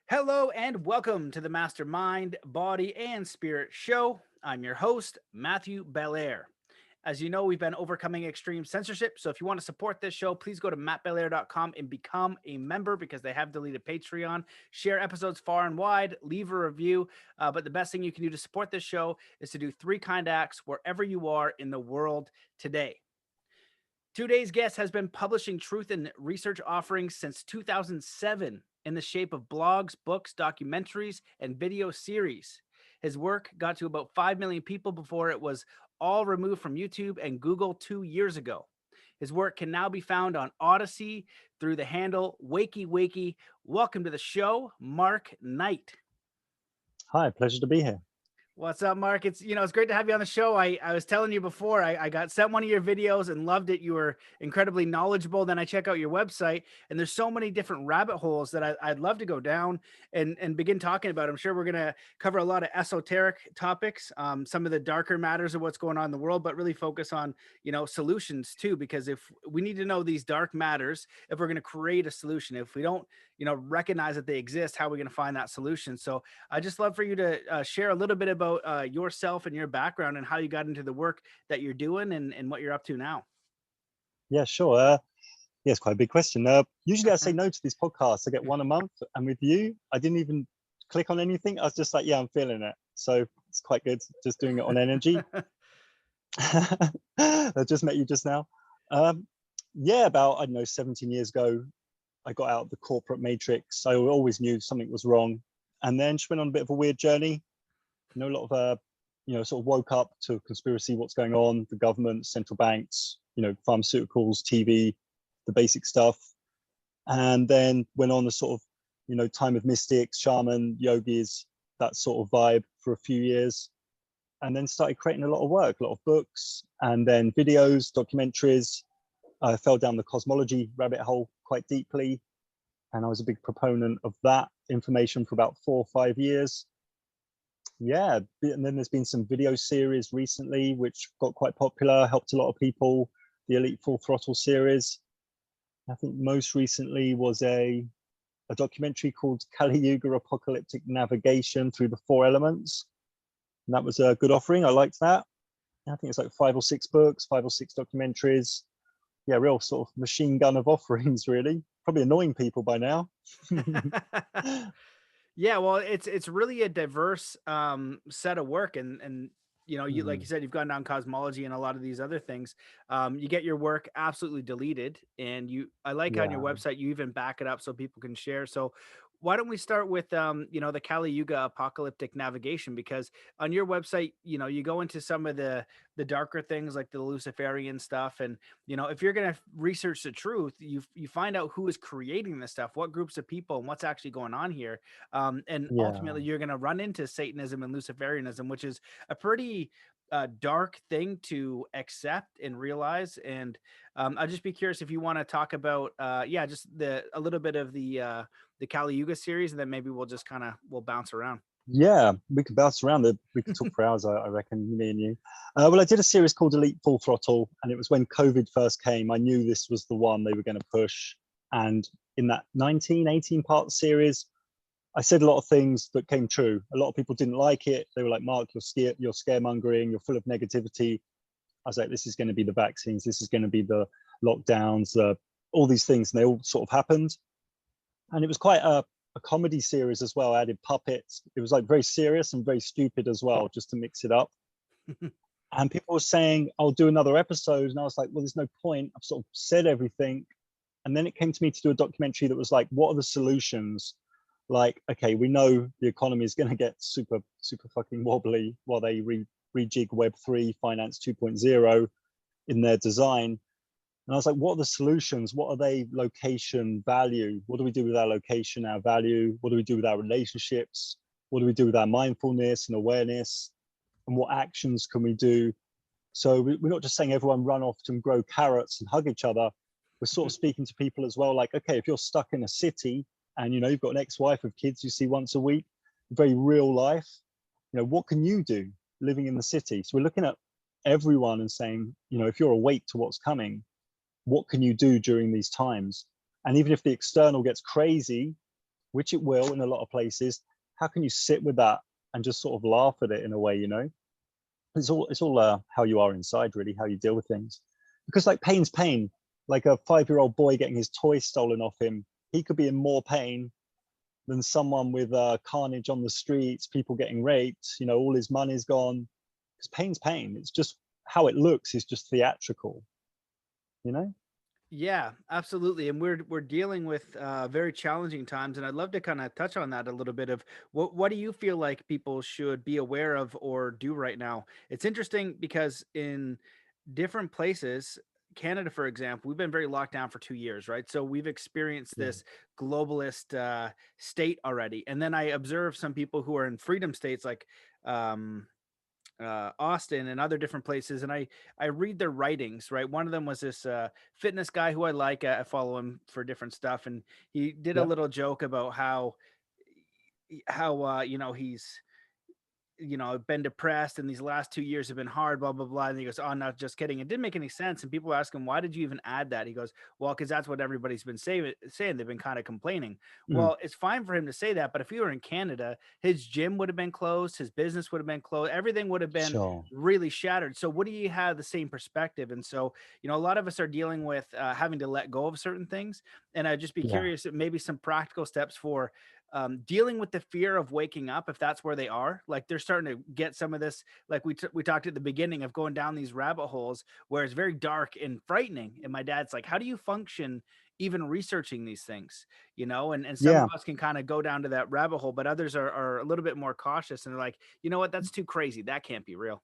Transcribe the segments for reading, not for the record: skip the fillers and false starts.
Hello and welcome to the Mastermind, Body, and Spirit Show. I'm your host, Matthew Belair. As you know, we've been overcoming extreme censorship. So if you want to support this show, please go to mattbelair.com and become a member because they have deleted Patreon. Share episodes far and wide, leave a review. But the best thing you can do to support this show is to do three kind acts wherever you are in the world today. Today's guest has been publishing truth and research offerings since 2007 in the shape of blogs, books, documentaries, and video series. His work got to about 5 million people before it was all removed from YouTube and Google 2 years ago. His work can now be found on Odyssey through the handle waykiwayki. Welcome to the show, Mark Knight. Hi, pleasure to be here. What's up, Mark? It's great to have you on the show. I was telling you before, I got sent one of your videos and loved it. You were incredibly knowledgeable. Then I check out your website, and there's so many different rabbit holes that I'd love to go down and begin talking about. I'm sure we're going to cover a lot of esoteric topics, some of the darker matters of what's going on in the world, but really focus on, solutions too, because if we need to know these dark matters, if we're going to create a solution, if we don't, recognize that they exist, how are we going to find that solution? So I just love for you to share a little bit about yourself and your background and how you got into the work that you're doing and what you're up to now. Yeah, sure. Yeah, it's quite a big question. Usually I say no to these podcasts. I get one a month, and with you, I didn't even click on anything. I was just like, yeah, I'm feeling it. So it's quite good just doing it on energy. I just met you just now. Yeah, about, I don't know, 17 years ago, I got out of the corporate matrix. I always knew something was wrong. And then just went on a bit of a weird journey. A lot of, sort of woke up to conspiracy, what's going on, the government, central banks, pharmaceuticals, TV, the basic stuff. And then went on a sort of, time of mystics, shaman, yogis, that sort of vibe for a few years. And then started creating a lot of work, a lot of books, and then videos, documentaries. I fell down the cosmology rabbit hole quite deeply. And I was a big proponent of that information for about 4 or 5 years. Yeah, and then there's been some video series recently, which got quite popular, helped a lot of people. The Elite Full Throttle series. I think most recently was a documentary called Kali Yuga Apocalyptic Navigation Through the Four Elements. And that was a good offering. I liked that. I think it's like 5 or 6 books, 5 or 6 documentaries. Yeah, real sort of machine gun of offerings, really. Probably annoying people by now. Yeah, well, it's really a diverse set of work, and you like you said, you've gone down cosmology and a lot of these other things. You get your work absolutely deleted, and I like on your Yeah. website you even back it up so people can share. So why don't we start with the Kali Yuga apocalyptic navigation, because on your website, you go into some of the darker things like the Luciferian stuff, and if you're going to research the truth, you find out who is creating this stuff, what groups of people, and what's actually going on here. And Yeah. ultimately, you're going to run into Satanism and Luciferianism, which is a pretty dark thing to accept and realize. And I'd just be curious if you want to talk about, just a little bit of the Kali Yuga series, and then maybe we'll bounce around. Yeah, we could bounce around. We could talk for hours, I reckon, me and you. Well, I did a series called Elite Full Throttle, and it was when COVID first came. I knew this was the one they were going to push. And in that 18 part series, I said a lot of things that came true. A lot of people didn't like it. They were like, Mark, you're scaremongering, you're full of negativity. I was like, this is going to be the vaccines, this is going to be the lockdowns, all these things. And they all sort of happened. And it was quite a comedy series as well. I added puppets. It was like very serious and very stupid as well, just to mix it up. And people were saying, I'll do another episode. And I was like, well, there's no point. I've sort of said everything. And then it came to me to do a documentary that was like, what are the solutions? Like, okay, we know the economy is going to get super fucking wobbly while they rejig Web3 Finance 2.0 in their design. And I was like, what are the solutions? What are they? Location, value. What do we do with our location, our value? What do we do with our relationships? What do we do with our mindfulness and awareness? And what actions can we do? So we're not just saying everyone run off and grow carrots and hug each other. We're sort of speaking to people as well, like, okay, if you're stuck in a city and you've got an ex-wife with kids you see once a week, very real life, what can you do living in the city? So we're looking at everyone and saying, if you're awake to what's coming, what can you do during these times? And even if the external gets crazy, which it will in a lot of places, how can you sit with that and just sort of laugh at it in a way, you know? It's all how you are inside, really, how you deal with things. Because like pain's pain. Like a 5-year-old boy getting his toy stolen off him, he could be in more pain than someone with carnage on the streets, people getting raped, you know, all his money's gone. Because pain's pain. It's just how it looks is just theatrical, you know? Yeah, absolutely. And we're dealing with very challenging times, and I'd love to kind of touch on that a little bit of what do you feel like people should be aware of or do right now? It's interesting because in different places, Canada, for example, we've been very locked down for 2 years, right? So we've experienced Yeah. this globalist state already, and then I observe some people who are in freedom states like um, Austin and other different places, and I read their writings. Right, one of them was this fitness guy who I like. I follow him for different stuff, and he did a Yeah. little joke about how you know he's I've been depressed and these last 2 years have been hard, blah, blah, blah. And he goes, oh, no, just kidding. It didn't make any sense. And people ask him, why did you even add that? He goes, well, because that's what everybody's been saying. They've been kind of complaining. Mm, Well, it's fine for him to say that. But if he were in Canada, his gym would have been closed. His business would have been closed. Everything would have been sure. really shattered. So what do you have the same perspective? And so, a lot of us are dealing with having to let go of certain things. And I'd just be Yeah. curious, maybe some practical steps for dealing with the fear of waking up, if that's where they are. Like they're starting to get some of this, like we talked at the beginning of going down these rabbit holes where it's very dark and frightening. And my dad's like, how do you function even researching these things? And some of Yeah. us can kind of go down to that rabbit hole, but others are a little bit more cautious and they're like, you know what, that's too crazy, that can't be real.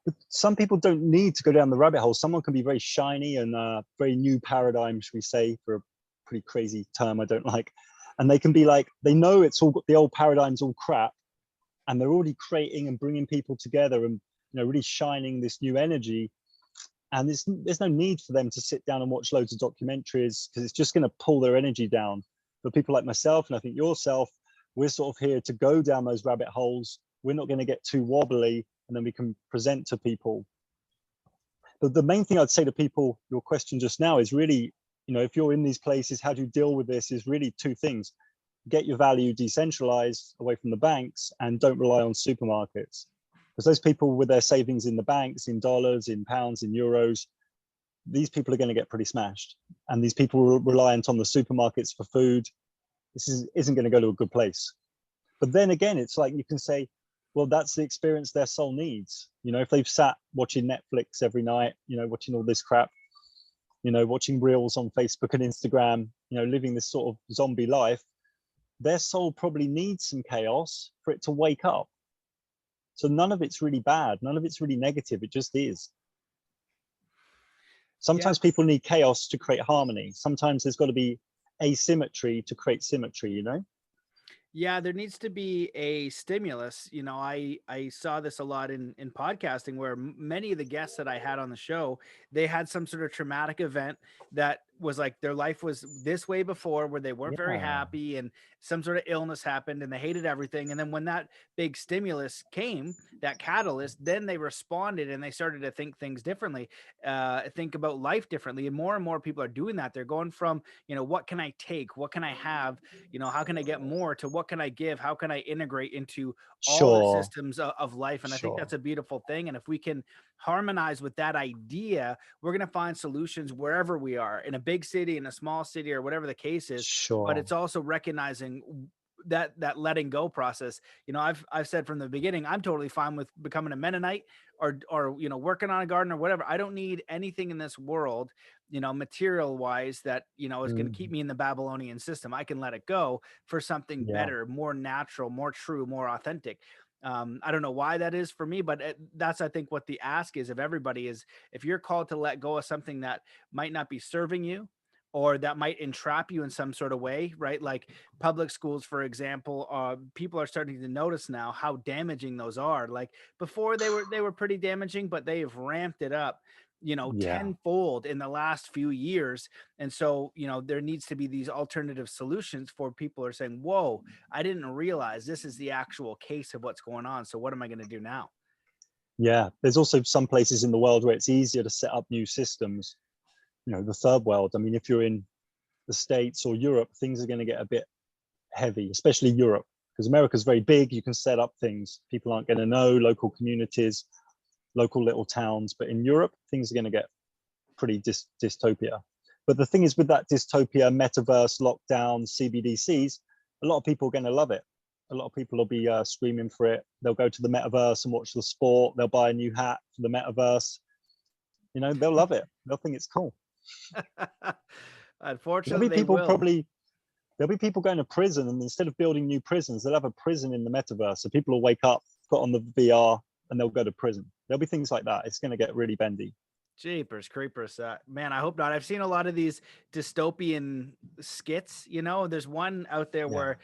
But some people don't need to go down the rabbit hole. Someone can be very shiny and very new paradigm, should we say, for a pretty crazy term I don't like. And they can be like, they know it's all the old paradigm's all crap, and they're already creating and bringing people together and really shining this new energy. And there's no need for them to sit down and watch loads of documentaries because it's just going to pull their energy down. For people like myself, and I think yourself, we're sort of here to go down those rabbit holes. We're not going to get too wobbly, and then we can present to people. But the main thing I'd say to people, your question just now, is really, if you're in these places, how do you deal with this? Is really two things. Get your value decentralized away from the banks and don't rely on supermarkets. Because those people with their savings in the banks, in dollars, in pounds, in euros, these people are going to get pretty smashed. And these people are reliant on the supermarkets for food. This isn't going to go to a good place. But then again, it's like you can say, well, that's the experience their soul needs. If they've sat watching Netflix every night, watching all this crap, watching reels on Facebook and Instagram, living this sort of zombie life, their soul probably needs some chaos for it to wake up. So none of it's really bad. None of it's really negative. It just is. Yeah. Sometimes people need chaos to create harmony. Sometimes there's got to be asymmetry to create symmetry, Yeah, there needs to be a stimulus. I saw this a lot in podcasting where many of the guests that I had on the show, they had some sort of traumatic event that was like their life was this way before where they weren't very Yeah. happy and some sort of illness happened and they hated everything. And then when that big stimulus came, that catalyst, then they responded and they started to think things differently, think about life differently. And more people are doing that. They're going from, what can I take? What can I have? How can I get more to what can I give? How can I integrate into all the Sure. systems of life? And I think Sure. that's a beautiful thing. And if we can harmonize with that idea, we're going to find solutions wherever we are, in a big city, in a small city, or whatever the case is. But Sure. it's also recognizing that letting go process. I've said from the beginning, I'm totally fine with becoming a Mennonite or working on a garden or whatever. I don't need anything in this world, material wise, that is going to keep Mm, me in the Babylonian system. I can let it go for something yeah. better, more natural, more true, more authentic. I don't know why that is for me, but that's, I think, what the ask is of everybody is, if you're called to let go of something that might not be serving you or that might entrap you in some sort of way, right? Like public schools, for example, people are starting to notice now how damaging those are. Like before they were pretty damaging, but they've ramped it up, Yeah. tenfold in the last few years. And so, there needs to be these alternative solutions for people who are saying, whoa, I didn't realize this is the actual case of what's going on. So what am I going to do now? Yeah. There's also some places in the world where it's easier to set up new systems. The third world. I mean, if you're in the States or Europe, things are going to get a bit heavy, especially Europe, because America's very big. You can set up things. People aren't going to know, local communities, local little towns. But in Europe, things are going to get pretty dystopia. But the thing is, with that dystopia, metaverse, lockdown, CBDCs, a lot of people are going to love it. A lot of people will be screaming for it. They'll go to the metaverse and watch the sport. They'll buy a new hat for the metaverse. You know, they'll love it. They'll think it's cool. Unfortunately, they will. There'll be people going to prison, and instead of building new prisons, they'll have a prison in the metaverse. So people will wake up, put on the VR, and they'll go to prison. There'll be things like that. It's going to get really bendy. Jeepers creepers. Man, I hope not. I've seen a lot of these dystopian skits. You know, there's one out there where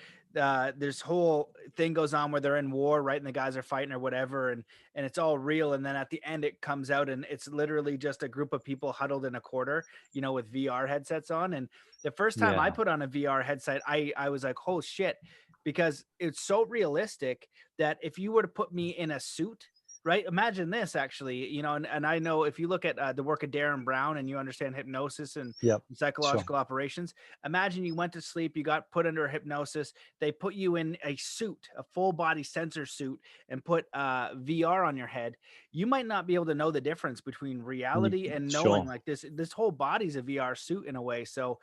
this whole thing goes on where they're in war, right? And the guys are fighting or whatever, and it's all real. And then at the end, it comes out and it's literally just a group of people huddled in a corner, you know, with VR headsets on. And the first time I put on a VR headset, I was like, oh shit, because it's so realistic that if you were to put me in a suit, right? Imagine this actually, you know, and I know if you look at the work of Darren Brown and you understand hypnosis and psychological operations, imagine you went to sleep, you got put under hypnosis, they put you in a suit, a full body sensor suit, and put VR on your head. You might not be able to know the difference between reality and knowing like this whole body's a VR suit in a way. So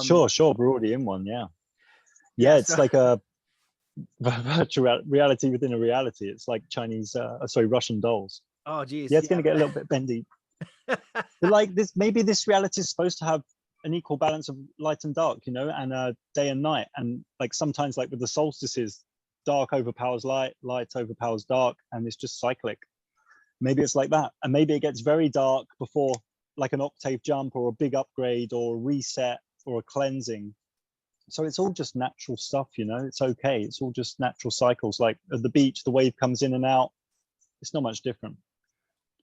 sure, we're already in one. It's like a virtual reality within a reality. It's like Russian dolls. Oh geez, it's going to get a little bit bendy. But like this, maybe this reality is supposed to have an equal balance of light and dark, you know, and day and night. And like sometimes, like with the solstices, dark overpowers light, light overpowers dark, and it's just cyclic. Maybe it's like that, and maybe it gets very dark before like an octave jump or a big upgrade or a reset or a cleansing. So it's all just natural stuff, you know. It's okay. It's all just natural cycles. Like at the beach, the wave comes in and out. It's not much different.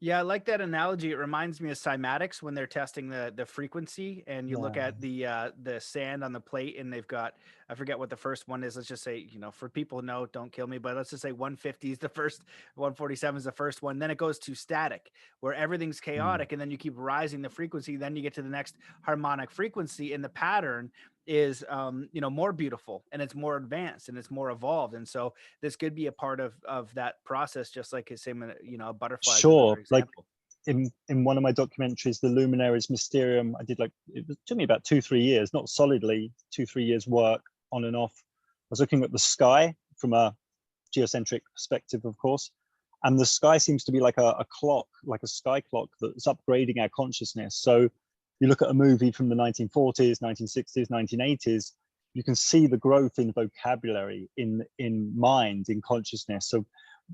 Yeah, I like that analogy. It reminds me of Simatics when they're testing the frequency, and you look at the sand on the plate, and they've got, I forget what the first one is. Let's just say, you know, for people who know, don't kill me, but let's just say 150 is the first, 147 is the first one. Then it goes to static, where everything's chaotic, and then you keep rising the frequency. Then you get to the next harmonic frequency, and the pattern is you know, more beautiful, and it's more advanced, and it's more evolved. And so this could be a part of that process, just like the same, you know, butterflies. Sure. Like in one of my documentaries, The Luminaries Mysterium, I did it took me about 2-3 years, not solidly 2-3 years work on and off. I was looking at the sky from a geocentric perspective, of course, and the sky seems to be like a clock, like a sky clock that's upgrading our consciousness. So you look at a movie from the 1940s, 1960s, 1980s, you can see the growth in vocabulary, in mind, in consciousness. So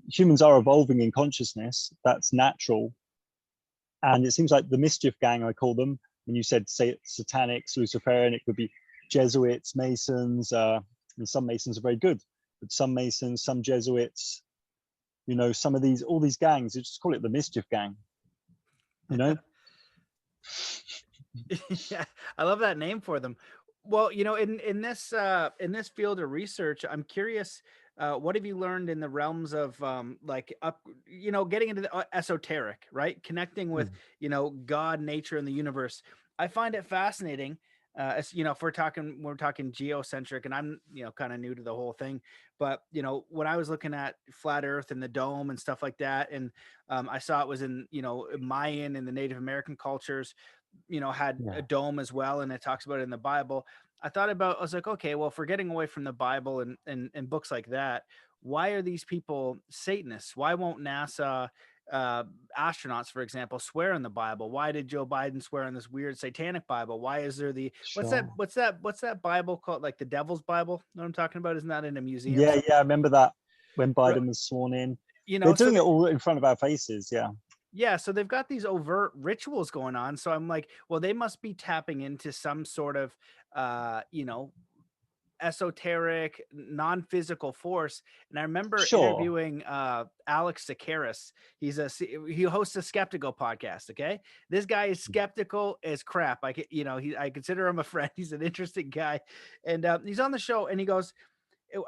humans are evolving in consciousness. That's natural. And it seems like the Mischief Gang, I call them, when you said, say, Satanics, Luciferian, it could be Jesuits, Masons, and some Masons are very good, but some Masons, some Jesuits, you know, some of these, all these gangs, you just call it the Mischief Gang, you know? Yeah, I love that name for them. Well, you know, in this field of research, I'm curious, what have you learned in the realms of like you know, getting into the esoteric, right? Connecting with, you know, God, nature, and the universe. I find it fascinating. As you know, if we're talking geocentric, and I'm, you know, kind of new to the whole thing, but you know, when I was looking at flat Earth and the dome and stuff like that, and I saw it was in, you know, Mayan and the Native American cultures, you know, had a dome as well, and it talks about it in the Bible. I was like, okay, well, if we're getting away from the Bible and books like that, why are these people Satanists? Why won't NASA astronauts, for example, swear in the Bible? Why did Joe Biden swear in this weird satanic Bible? Why is there the what's that Bible called, like the Devil's Bible? Know what I'm talking about? Isn't that in a museum? Yeah, I remember that when Biden was sworn in. You know, they're doing it all in front of our faces. Yeah, so they've got these overt rituals going on. So I'm like, well, they must be tapping into some sort of you know, esoteric, non-physical force. And I remember interviewing Alex Sakaris. He hosts a skeptical podcast. Okay, this guy is skeptical as crap. I consider him a friend. He's an interesting guy, and he's on the show, and he goes,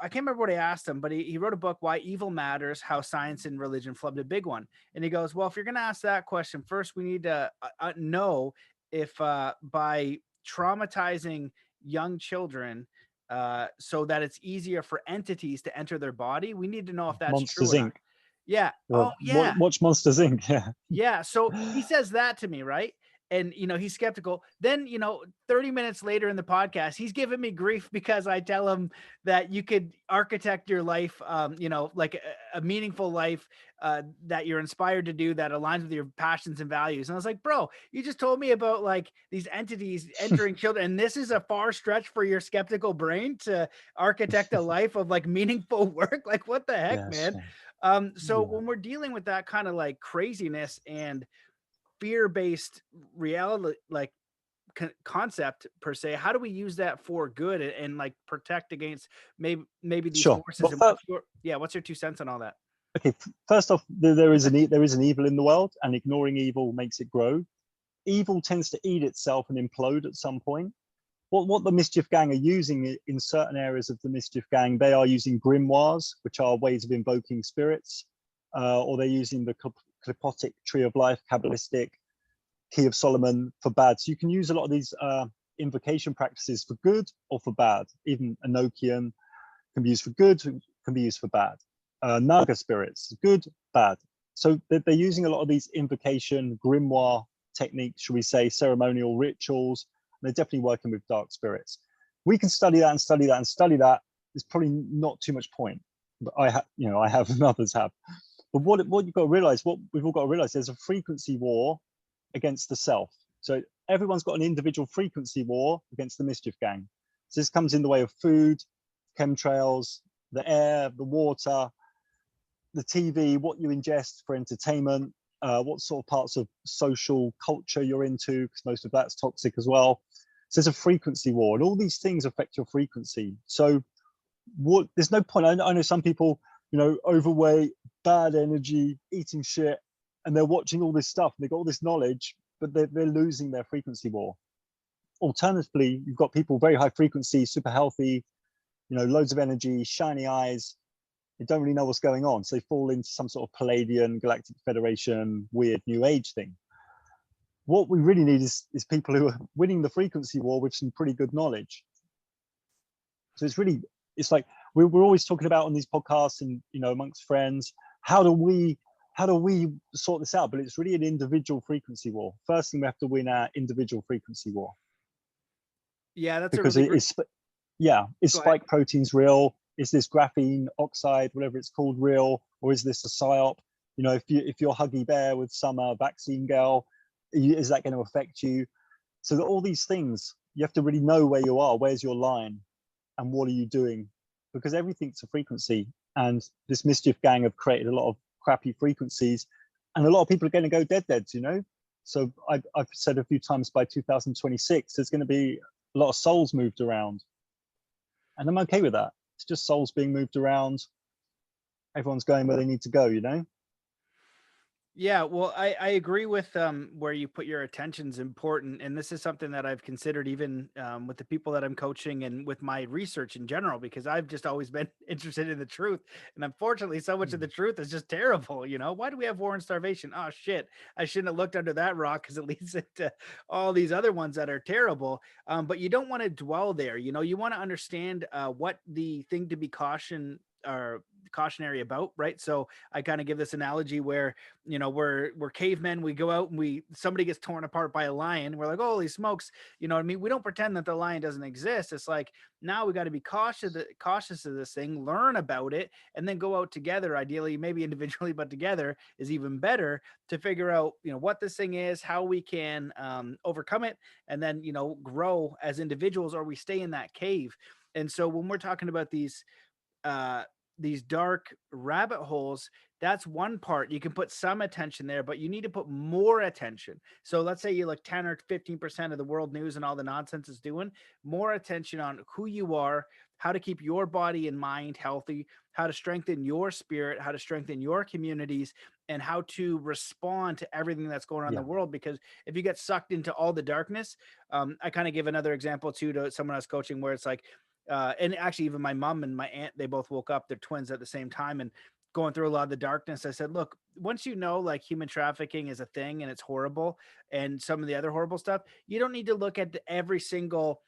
I can't remember what I asked him, but he wrote a book, Why Evil Matters, How Science and Religion Flubbed a Big One. And he goes, well, if you're going to ask that question, first we need to know if by traumatizing young children so that it's easier for entities to enter their body. We need to know if that's true Monsters or not. Inc. Yeah. Oh, yeah. Watch Monsters Inc. Yeah. Yeah. So he says that to me, right? And, he's skeptical. Then, 30 minutes later in the podcast, he's giving me grief because I tell him that you could architect your life, like a meaningful life that you're inspired to do that aligns with your passions and values. And I was like, bro, you just told me about like these entities entering children. And this is a far stretch for your skeptical brain to architect a life of like meaningful work. Like, what the heck, Yes. man? So when we're dealing with that kind of like craziness and fear-based reality, like concept per se, how do we use that for good and like protect against maybe these Sure. forces? Well, And what's your 2 cents on all that? okay. First off, there is an evil in the world, and ignoring evil makes it grow. Evil tends to eat itself and implode at some point. What the Mischief Gang are using in certain areas of the Mischief Gang, they are using grimoires, which are ways of invoking spirits, or they're using the Clipotic Tree of Life, Kabbalistic Key of Solomon for bad. So you can use a lot of these invocation practices for good or for bad. Even Enochian can be used for good, can be used for bad. Naga spirits, good, bad. So they're using a lot of these invocation grimoire techniques, should we say, ceremonial rituals. They're definitely working with dark spirits. We can study that and study that and study that. There's probably not too much point, but I have and others have. But what you've got to realize, what we've all got to realize, there's a frequency war against the self. So everyone's got an individual frequency war against the Mischief Gang. So this comes in the way of food, chemtrails, the air, the water, the TV, what you ingest for entertainment, what sort of parts of social culture you're into, because most of that's toxic as well. So there's a frequency war, and all these things affect your frequency. So there's no point. I know some people, overweight, bad energy, eating shit, and they're watching all this stuff, and they've got all this knowledge, but they're losing their frequency war. Alternatively, you've got people very high frequency, super healthy, loads of energy, shiny eyes. They don't really know what's going on. So they fall into some sort of Palladian, Galactic Federation, weird new age thing. What we really need is people who are winning the frequency war with some pretty good knowledge. So it's like we're always talking about on these podcasts and, amongst friends, how do we sort this out? But it's really an individual frequency war. First thing, we have to win our individual frequency war. Yeah, that's because is spike proteins real? Is this graphene oxide, whatever it's called, real, or is this a psyop? If you're Huggy Bear with some vaccine girl, is that going to affect you? So all these things, you have to really know where you are. Where's your line, and what are you doing? Because everything's a frequency, and this Mischief Gang have created a lot of crappy frequencies, and a lot of people are going to go deads. So I've said a few times, by 2026, there's going to be a lot of souls moved around, and I'm okay with that. It's just souls being moved around. Everyone's going where they need to go, Yeah, well, I agree with where you put your attention's important, and this is something that I've considered even with the people that I'm coaching and with my research in general, because I've just always been interested in the truth, and unfortunately, so much of the truth is just terrible. Why do we have war and starvation? Oh shit, I shouldn't have looked under that rock because it leads into all these other ones that are terrible. But you don't want to dwell there. You want to understand what the thing to be cautionary about, right? So I kind of give this analogy where we're cavemen. We go out and somebody gets torn apart by a lion. We're like, holy smokes, you know what I mean? We don't pretend that the lion doesn't exist. It's like, now we got to be cautious of this thing, learn about it, and then go out together. Ideally, maybe individually, but together is even better, to figure out what this thing is, how we can overcome it, and then grow as individuals, or we stay in that cave. And so when we're talking about these dark rabbit holes, that's one part. You can put some attention there, but you need to put more attention. So let's say you look 10 or 15% of the world news and all the nonsense it's doing, more attention on who you are, how to keep your body and mind healthy, how to strengthen your spirit, how to strengthen your communities, and how to respond to everything that's going on in the world. Because if you get sucked into all the darkness, I kind of give another example too to someone I was coaching, where it's like, and actually even my mom and my aunt, they both woke up, they're twins at the same time, and going through a lot of the darkness. I said, look, once like human trafficking is a thing and it's horrible, and some of the other horrible stuff, you don't need to look at every single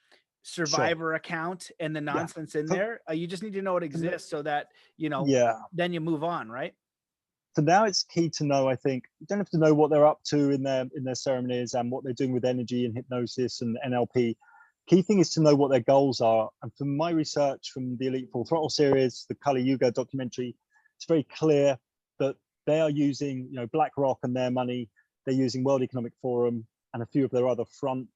survivor account and the nonsense in there. You just need to know it exists so that, you know, then you move on, right? For now, it's key to know, I think, you don't have to know what they're up to in their ceremonies and what they're doing with energy and hypnosis and NLP. Key thing is to know what their goals are. And from my research from the Elite Full Throttle series, the Kali Yuga documentary, it's very clear that they are using, you know, BlackRock and their money. They're using World Economic Forum and a few of their other front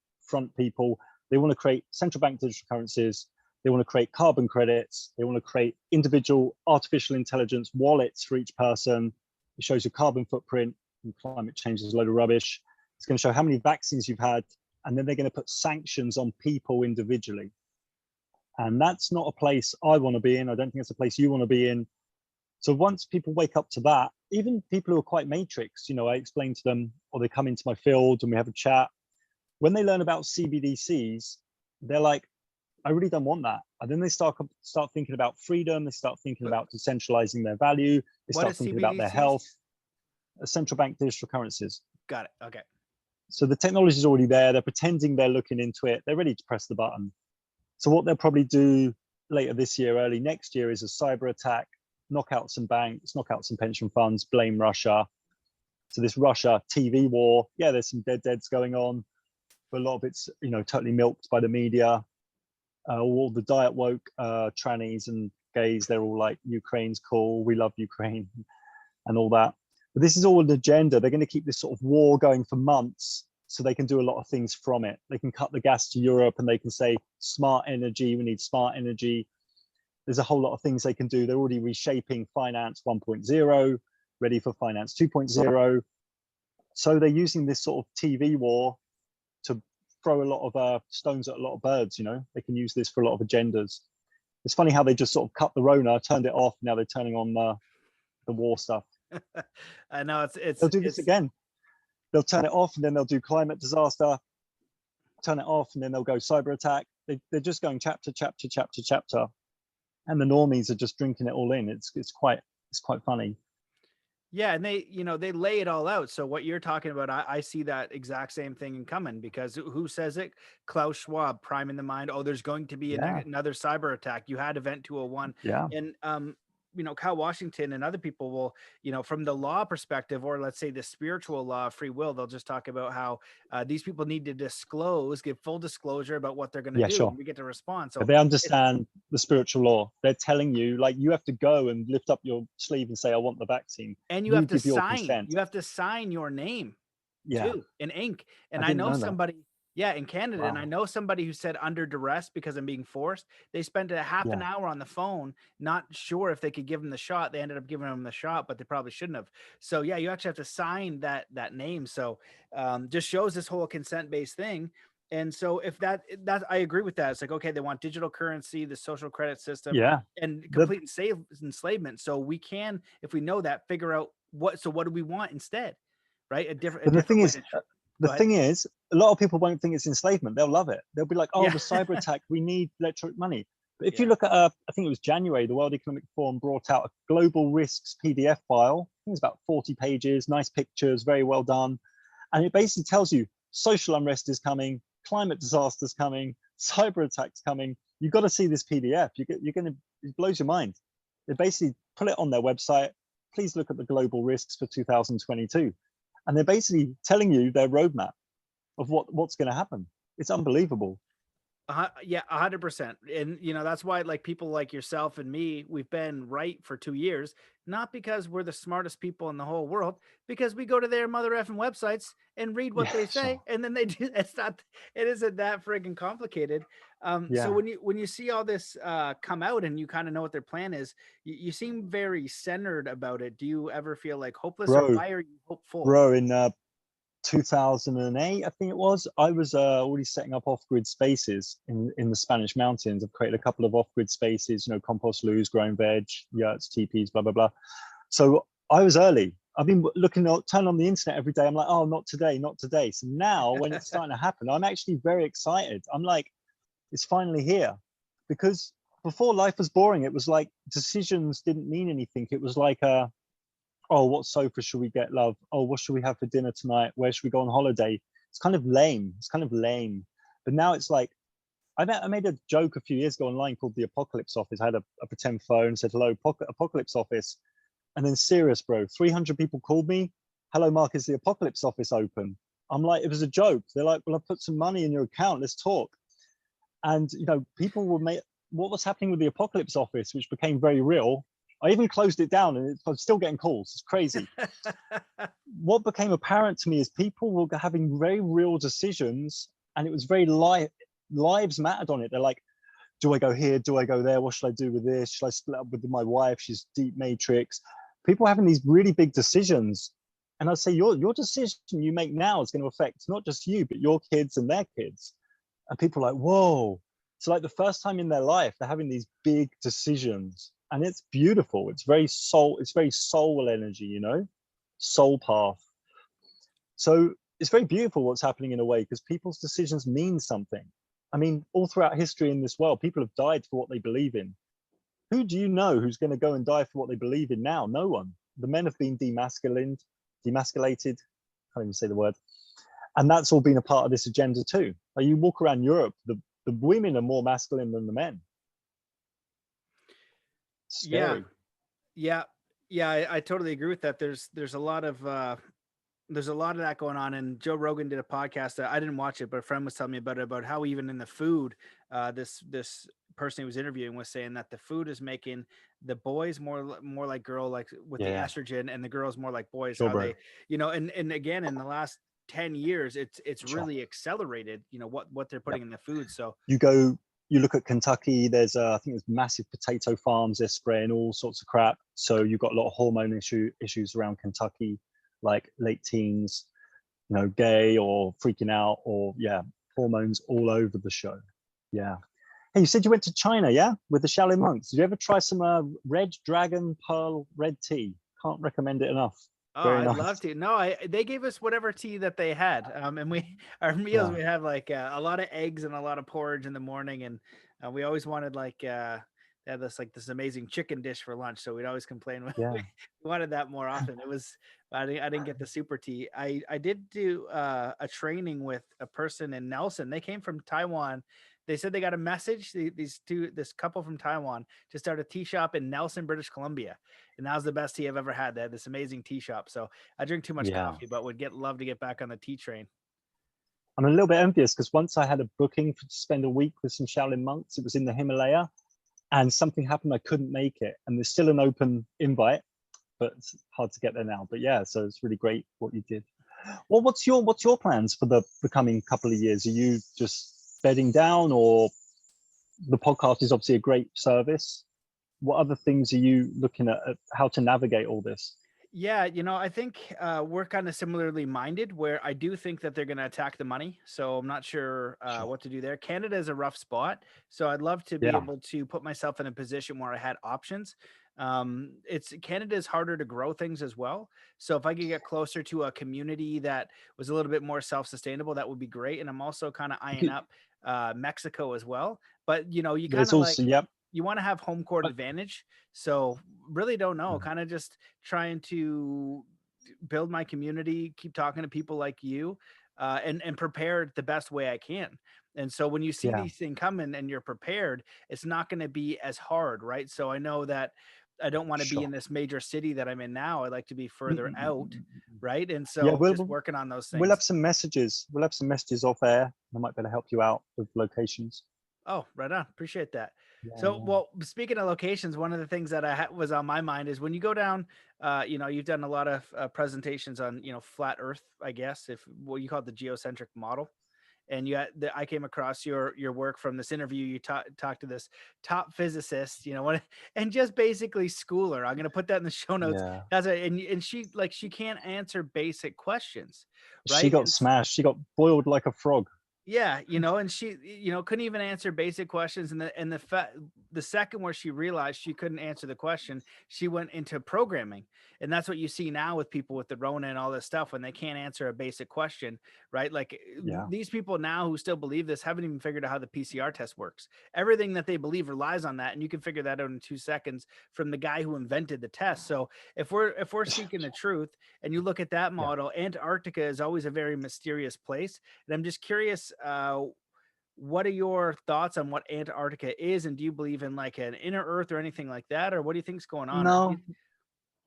people. They want to create central bank digital currencies. They want to create carbon credits. They want to create individual artificial intelligence wallets for each person. It shows your carbon footprint, and climate change is a load of rubbish. It's going to show how many vaccines you've had, and then they're going to put sanctions on people individually. And that's not a place I want to be in. I don't think it's a place you want to be in. So once people wake up to that, even people who are quite matrix, you know, I explain to them, or they come into my field and we have a chat. When they learn about CBDCs, they're like, I really don't want that. And then they start thinking about freedom. They start thinking about decentralizing their value. They start thinking about their health. Central bank digital currencies. Got it. Okay. So the technology is already there. They're pretending they're looking into it. They're ready to press the button. So what they'll probably do later this year, early next year, is a cyber attack, knock out some banks, knock out some pension funds, blame Russia. So this Russia TV war, yeah, there's some deads going on, but a lot of it's, you know, totally milked by the media. All the diet woke trannies and gays, they're all like, Ukraine's cool, we love Ukraine and all that. But this is all an agenda. They're going to keep this sort of war going for months so they can do a lot of things from it. They can cut the gas to Europe and they can say smart energy, we need smart energy. There's a whole lot of things they can do. They're already reshaping finance 1.0, ready for finance 2.0. So they're using this sort of TV war to throw a lot of stones at a lot of birds, you know. They can use this for a lot of agendas. It's funny how they just sort of cut the Rona, turned it off, now they're turning on the war stuff. I know they'll do this again. They'll turn it off and then they'll do climate disaster, turn it off and then they'll go cyber attack. They're just going chapter. And the normies are just drinking it all in. It's quite funny. Yeah, and they, you know, they lay it all out. So what you're talking about, I see that exact same thing coming, because who says it? Klaus Schwab, priming the mind. Oh, there's going to be another cyber attack. You had Event 201. Yeah. And you know, Cal Washington and other people will, you know, from the law perspective, or let's say the spiritual law of free will, they'll just talk about how these people need to disclose, give full disclosure about what they're going to do. Sure. And we get to respond. So they understand the spiritual law. They're telling you, like, you have to go and lift up your sleeve and say, I want the vaccine. And you have to sign. You have to sign your name too in ink. And I know somebody. Yeah, in Canada. Wow. And I know somebody who said under duress because I'm being forced. They spent a half an hour on the phone, not sure if they could give him the shot. They ended up giving him the shot, but they probably shouldn't have. So yeah, you actually have to sign that name. So just shows this whole consent-based thing. And so if that I agree with that. It's like, okay, they want digital currency, the social credit system, and complete enslavement. So we can, if we know that, figure out what do we want instead, right? A different thing is, the thing is, a lot of people won't think it's enslavement. They'll love it. They'll be like, oh, the cyber attack, we need electronic money. But if you look at, I think it was January, the World Economic Forum brought out a global risks PDF file. I think it's about 40 pages, nice pictures, very well done. And it basically tells you social unrest is coming, climate disaster is coming, cyber attacks coming. You've got to see this PDF. You're going to, it blows your mind. They basically put it on their website. Please look at the global risks for 2022. And they're basically telling you their roadmap of what's going to happen. It's unbelievable. Yeah, 100%. And, you know, that's why, like, people like yourself and me, we've been right for 2 years, not because we're the smartest people in the whole world, because we go to their mother effing websites and read what they say. Sure. And then they do. It isn't that friggin' complicated. So when you see all this come out and you kind of know what their plan is, you seem very centered about it. Do you ever feel like hopeless, or why are you hopeful? Bro, in 2008, I think it was, I was already setting up off-grid spaces in the Spanish mountains. I've created a couple of off-grid spaces, you know, compost loos, growing veg, yurts, teepees, blah, blah, blah. So I was early. I've been turn on the internet every day. I'm like, oh, not today, not today. So now when it's starting to happen, I'm actually very excited. I'm like, it's finally here. Because before, life was boring. It was like decisions didn't mean anything. It was like oh, what sofa should we get, love? Oh, what should we have for dinner tonight? Where should we go on holiday? It's kind of lame. But now it's like, I made a joke a few years ago online called the Apocalypse Office. I had a pretend phone, said hello, Apocalypse Office, and then serious, bro. 300 people called me. Hello, Mark, is the Apocalypse Office open? I'm like, it was a joke. They're like, well, I put some money in your account. Let's talk. And people will make what was happening with the Apocalypse Office, which became very real. I even closed it down, and I'm still getting calls. It's crazy. What became apparent to me is people were having very real decisions, and it was very lives mattered on it. They're like, do I go here? Do I go there? What should I do with this? Should I split up with my wife? She's deep matrix. People having these really big decisions. And I'd say your decision you make now is going to affect not just you, but your kids and their kids. And people are like, whoa. So like the first time in their life, they're having these big decisions. And it's beautiful. It's very soul energy, soul path. So it's very beautiful what's happening in a way, because people's decisions mean something. I mean, all throughout history in this world, people have died for what they believe in. Who do you know who's going to go and die for what they believe in now? No one. The men have been demasculated. Can't even say the word. And that's all been a part of this agenda too. Like you walk around Europe, the women are more masculine than the men. Scary. Yeah. I totally agree with that. There's a lot of that going on. And Joe Rogan did a podcast. I didn't watch it, but a friend was telling me about how even in the food, this person he was interviewing was saying that the food is making the boys more like girl, like with the estrogen, and the girls more like boys. Sure, how bro. they, and again, in the last 10 years, it's really accelerated, what they're putting in the food. So you look at Kentucky, there's I think there's massive potato farms, they're spraying all sorts of crap. So you've got a lot of hormone issues around Kentucky, like late teens, gay or freaking out, or hormones all over the show. Yeah. Hey, you said you went to China, yeah, with the Shaolin monks. Did you ever try some red dragon pearl red tea? Can't recommend it enough. Oh, Very I'd nice. love to. No, they gave us whatever tea that they had. And our meals, we have like a lot of eggs and a lot of porridge in the morning. And we always wanted they had this amazing chicken dish for lunch. So we'd always complain when we wanted that more often. I didn't get the super tea. I did do a training with a person in Nelson. They came from Taiwan. They said they got a message, this couple from Taiwan, to start a tea shop in Nelson, British Columbia. And that was the best tea I've ever had. They had this amazing tea shop. So I drink too much coffee, but would love to get back on the tea train. I'm a little bit envious because once I had a booking to spend a week with some Shaolin monks. It was in the Himalaya, and something happened. I couldn't make it, and there's still an open invite, but it's hard to get there now. But yeah, so it's really great what you did. Well, what's your plans for the coming couple of years? Are you just bedding down, or the podcast is obviously a great service? What other things are you looking at how to navigate all this? Yeah, I think we're kind of similarly minded, where I do think that they're going to attack the money. So I'm not sure what to do there. Canada is a rough spot. So I'd love to be able to put myself in a position where I had options. Canada is harder to grow things as well. So if I could get closer to a community that was a little bit more self-sustainable, that would be great. And I'm also kind of eyeing up Mexico as well. But you kind of like, you want to have home court advantage. So really don't know, kind of just trying to build my community, keep talking to people like you, and prepare the best way I can. And so when you see these things coming and you're prepared, it's not going to be as hard, right? So I know that I don't want to be in this major city that I'm in now. I'd like to be further out, right? And so just working on those things. We'll have some messages. We'll have some messages off air. I might be able to help you out with locations. Oh, right on. Appreciate that. Well, speaking of locations, one of the things that was on my mind is when you go down, you've done a lot of presentations on, flat Earth, I guess, if what you call it, the geocentric model. And I came across your work from this interview. You talked to this top physicist, and just basically school her. I'm going to put that in the show notes. And she can't answer basic questions, right? She got smashed. She got boiled like a frog. Yeah, and she, couldn't even answer basic questions. And the second where she realized she couldn't answer the question, she went into programming. And that's what you see now with people with the Rona and all this stuff, when they can't answer a basic question, right? Like these people now who still believe this haven't even figured out how the PCR test works. Everything that they believe relies on that. And you can figure that out in 2 seconds from the guy who invented the test. So if we're seeking the truth, and you look at that model, Antarctica is always a very mysterious place. And I'm just curious, what are your thoughts on what Antarctica is, and do you believe in like an inner Earth or anything like that, or what do you think's going on? Or do you, No,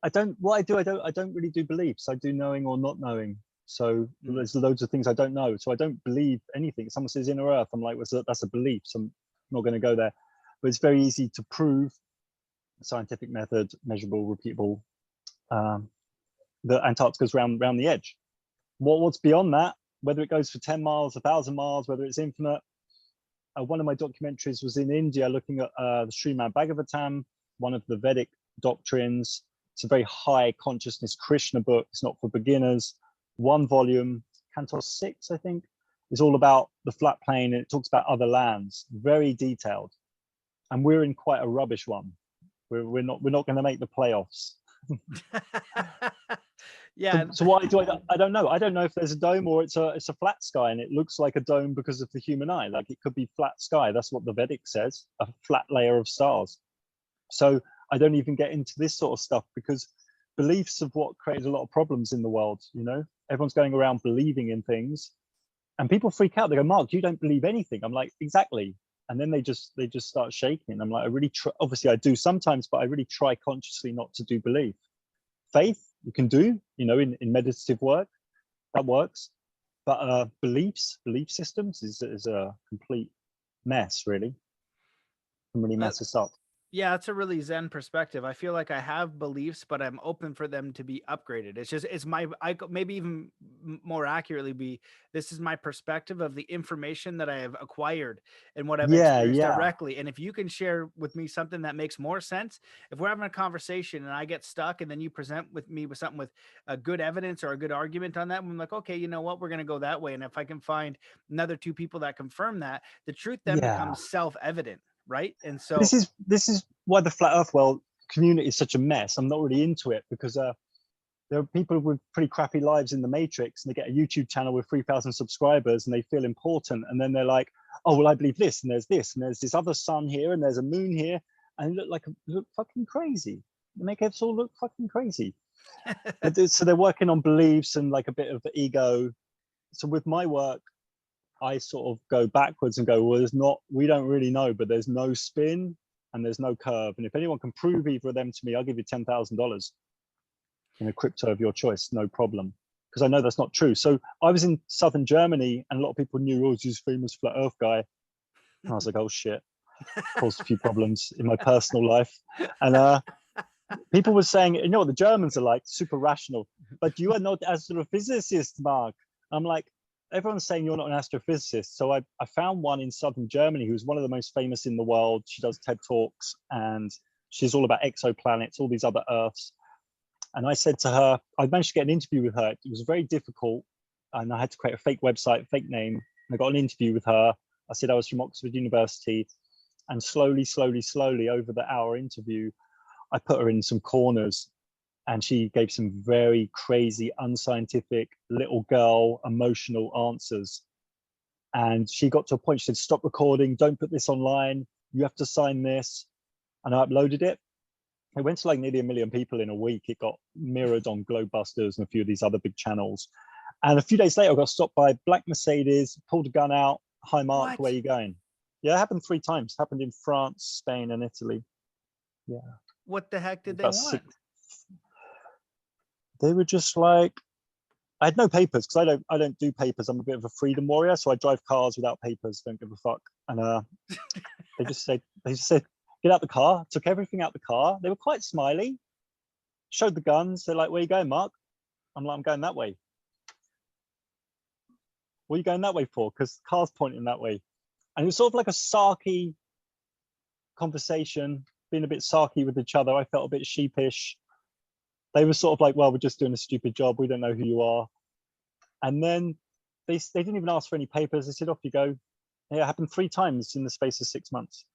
I don't. What I do, I don't really do beliefs. I do knowing or not knowing. So there's loads of things I don't know. So I don't believe anything. Someone says inner Earth, I'm like, well, that's a belief. So I'm not going to go there. But it's very easy to prove, scientific method, measurable, repeatable. That Antarctica's round the edge. What's beyond that? Whether it goes for 10 miles, 1,000 miles, whether it's infinite. One of my documentaries was in India, looking at the Srimad Bhagavatam, one of the Vedic doctrines. It's a very high consciousness Krishna book. It's not for beginners. One volume, Canto 6, I think, is all about the flat plane, and it talks about other lands, very detailed. And we're in quite a rubbish one. We're not going to make the playoffs. yeah. So why do I don't know. I don't know if there's a dome or it's a flat sky, and it looks like a dome because of the human eye. Like it could be flat sky. That's what the Vedic says, a flat layer of stars. So I don't even get into this sort of stuff, because beliefs of what created a lot of problems in the world. You know, everyone's going around believing in things, and people freak out. They go, Mark, you don't believe anything. I'm like, exactly. And then they just start shaking. I'm like, I really try. Obviously I do sometimes, but I really try consciously not to do belief. Faith you can do, you know, in meditative work, that works. But belief systems is a complete mess, really. Can really mess us up. Yeah, it's a really Zen perspective. I feel like I have beliefs, but I'm open for them to be upgraded. It's my, maybe even more accurately be, this is my perspective of the information that I have acquired and what I've experienced directly. And if you can share with me something that makes more sense, if we're having a conversation and I get stuck and then you present with me with something with a good evidence or a good argument on that, I'm like, okay, you know what, we're going to go that way. And if I can find another two people that confirm that, the truth then becomes self-evident. Right. And so this is why the flat earth world community is such a mess. I'm not really into it, because there are people with pretty crappy lives in the matrix, and they get a YouTube channel with 3,000 subscribers and they feel important, and then they're like, oh well, I believe this, and there's this other sun here, and there's a moon here, and look fucking crazy. They make us all look fucking crazy. So they're working on beliefs and like a bit of ego. So with my work, I sort of go backwards and go, well, we don't really know, but there's no spin and there's no curve. And if anyone can prove either of them to me, I'll give you $10,000 in a crypto of your choice, no problem. Because I know that's not true. So I was in southern Germany, and a lot of people knew, oh, he's this famous flat earth guy. And I was like, oh shit, caused a few problems in my personal life. And people were saying, you know what the Germans are like, super rational, but you are not astrophysicist, Mark. I'm like, everyone's saying you're not an astrophysicist. So I found one in southern Germany who's one of the most famous in the world. She does TED Talks, and she's all about exoplanets, all these other Earths. And I said to her, I managed to get an interview with her. It was very difficult, and I had to create a fake website, fake name. I got an interview with her. I said I was from Oxford University, and slowly over the hour interview, I put her in some corners, and she gave some very crazy, unscientific, little girl, emotional answers. And she got to a point, she said, stop recording, don't put this online, you have to sign this. And I uploaded it. It went to like nearly 1 million people in a week. It got mirrored on Globebusters and a few of these other big channels. And a few days later, I got stopped by a black Mercedes, pulled a gun out. Hi, Mark, where are you going? Yeah, it happened 3 times. It happened in France, Spain, and Italy. Yeah. What the heck did they want? They were just like, I had no papers, because I don't do papers. I'm a bit of a freedom warrior, so I drive cars without papers. Don't give a fuck. And they just said, get out the car. Took everything out the car. They were quite smiley. Showed the guns. They're like, where are you going, Mark? I'm like, I'm going that way. What are you going that way for? Because the car's pointing that way. And it was sort of like a sarky conversation, being a bit sarky with each other. I felt a bit sheepish. They were sort of like, well, we're just doing a stupid job. We don't know who you are. And then they didn't even ask for any papers. They said, off you go. And it happened 3 times in the space of 6 months.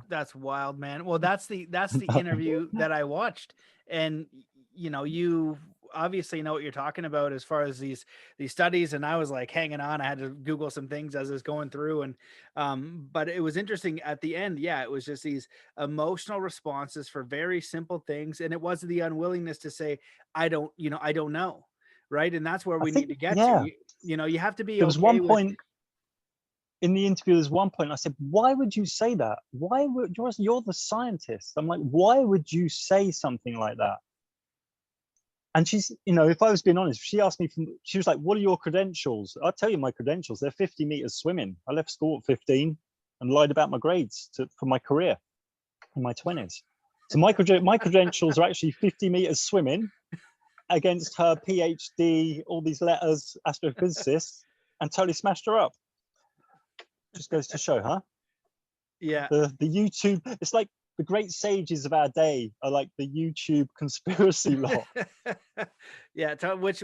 That's wild, man. Well, that's the interview that I watched. And, you know, you obviously know what you're talking about as far as these studies. And I was like hanging on. I had to Google some things as I was going through. And but it was interesting at the end. Yeah, it was just these emotional responses for very simple things. And it was the unwillingness to say, I don't know. Right. And that's where we need to get to. You know, you have to be There was one point. in the interview, there's one point I said, why would you say that? Why would you're the scientist? I'm like, why would you say something like that? And she's, if I was being honest, she asked me, she was like, what are your credentials? I'll tell you my credentials. They're 50 meters swimming. I left school at 15 and lied about my grades for my career in my 20s. So my credentials are actually 50 meters swimming against her PhD, all these letters, astrophysicist, and totally smashed her up. Just goes to show, huh? Yeah. The YouTube, it's like the great sages of our day are like the YouTube conspiracy lot. Yeah, which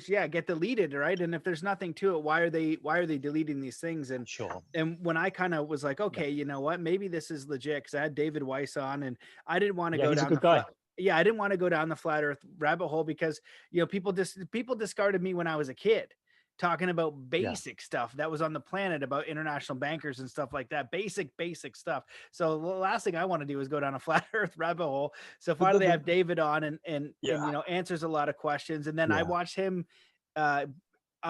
yeah, get deleted, right? And if there's nothing to it, why are they deleting these things? And sure. And when I kind of was like, okay, you know what, maybe this is legit, because I had David Weiss on, and I didn't want to go He's down a good guy. yeah, I didn't want to go down the flat Earth rabbit hole, because people discarded me when I was a kid, talking about basic stuff that was on the planet, about international bankers and stuff like that, basic stuff. So the last thing I want to do is go down a flat Earth rabbit hole. So finally, I have David on, and answers a lot of questions, and then I watched him.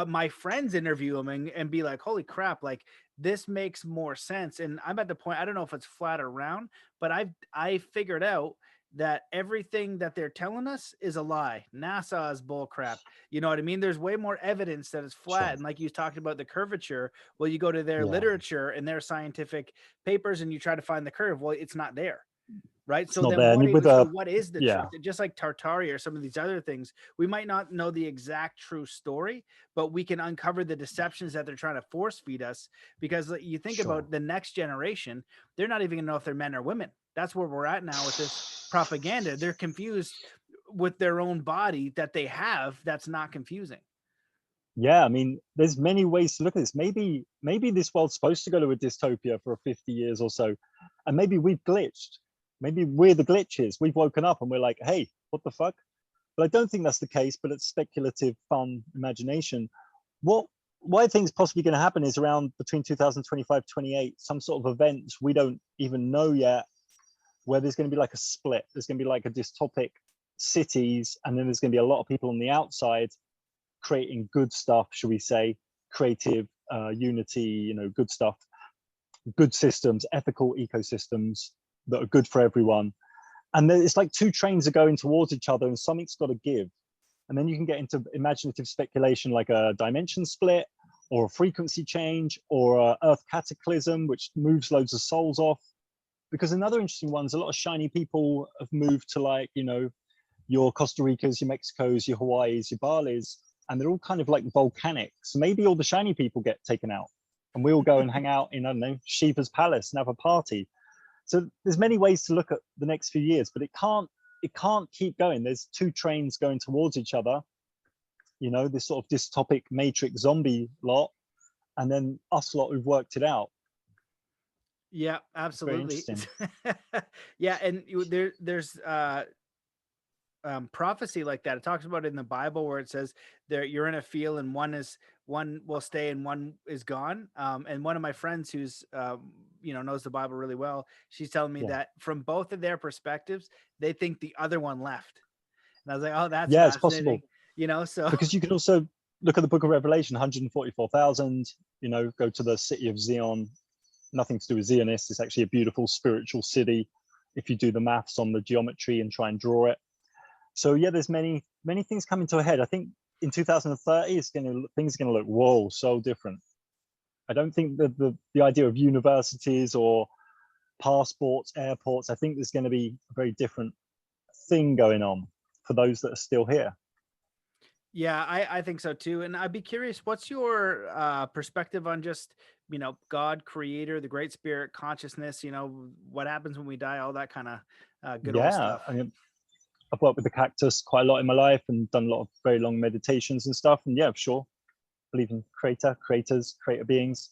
My friends interview him and be like, holy crap, like this makes more sense. And I'm at the point, I don't know if it's flat or round, but I figured out that everything that they're telling us is a lie. NASA is bull crap. You know what I mean? There's way more evidence that it's flat. Sure. And like you talked about the curvature, well, you go to their literature and their scientific papers and you try to find the curve. Well, it's not there. Right. It's so not then there. what is the truth? Just like Tartaria or some of these other things, we might not know the exact true story, but we can uncover the deceptions that they're trying to force feed us. Because you think about the next generation, they're not even gonna know if they're men or women. That's where we're at now with this propaganda. They're confused with their own body that they have. That's not confusing. Yeah, I mean, there's many ways to look at this. Maybe this world's supposed to go to a dystopia for 50 years or so, and maybe we've glitched. Maybe we're the glitches. We've woken up and we're like, hey, what the fuck? But I don't think that's the case, but it's speculative, fun imagination. What I think is possibly going to happen is around between 2025, 28, some sort of event we don't even know yet, where there's going to be like a split. There's going to be like a dystopic cities, and then there's going to be a lot of people on the outside creating good stuff, should we say, creative unity, good stuff, good systems, ethical ecosystems that are good for everyone. And then it's like two trains are going towards each other and something's got to give. And then you can get into imaginative speculation, like a dimension split or a frequency change or a earth cataclysm, which moves loads of souls off. Because another interesting one is a lot of shiny people have moved to, like, your Costa Ricas, your Mexicos, your Hawaiis, your Balis, and they're all kind of like volcanic. So maybe all the shiny people get taken out and we all go and hang out in, I don't know, Shiva's palace and have a party. So there's many ways to look at the next few years, but it can't keep going. There's two trains going towards each other, this sort of dystopic matrix zombie lot, and then us lot who've worked it out. Yeah, absolutely. Yeah, and there's prophecy like that. It talks about it in the Bible where it says there you're in a field and one will stay and one is gone. And one of my friends who's knows the Bible really well, she's telling me that from both of their perspectives, they think the other one left. And I was like, oh, that's it's possible. So because you can also look at the book of Revelation, 144,000, go to the city of Zion. Nothing to do with Zionists. It's actually a beautiful spiritual city if you do the maths on the geometry and try and draw it. So yeah, there's many things coming to a head. I think in 2030, things are going to look, whoa, so different. I don't think that the idea of universities or passports, airports, I think there's going to be a very different thing going on for those that are still here. Yeah, I think so too. And I'd be curious, what's your perspective on just, God, creator, the great spirit, consciousness, what happens when we die, all that kind of good old stuff. I mean, I've worked with the cactus quite a lot in my life and done a lot of very long meditations and stuff. And yeah, sure, believe in creators, creator beings,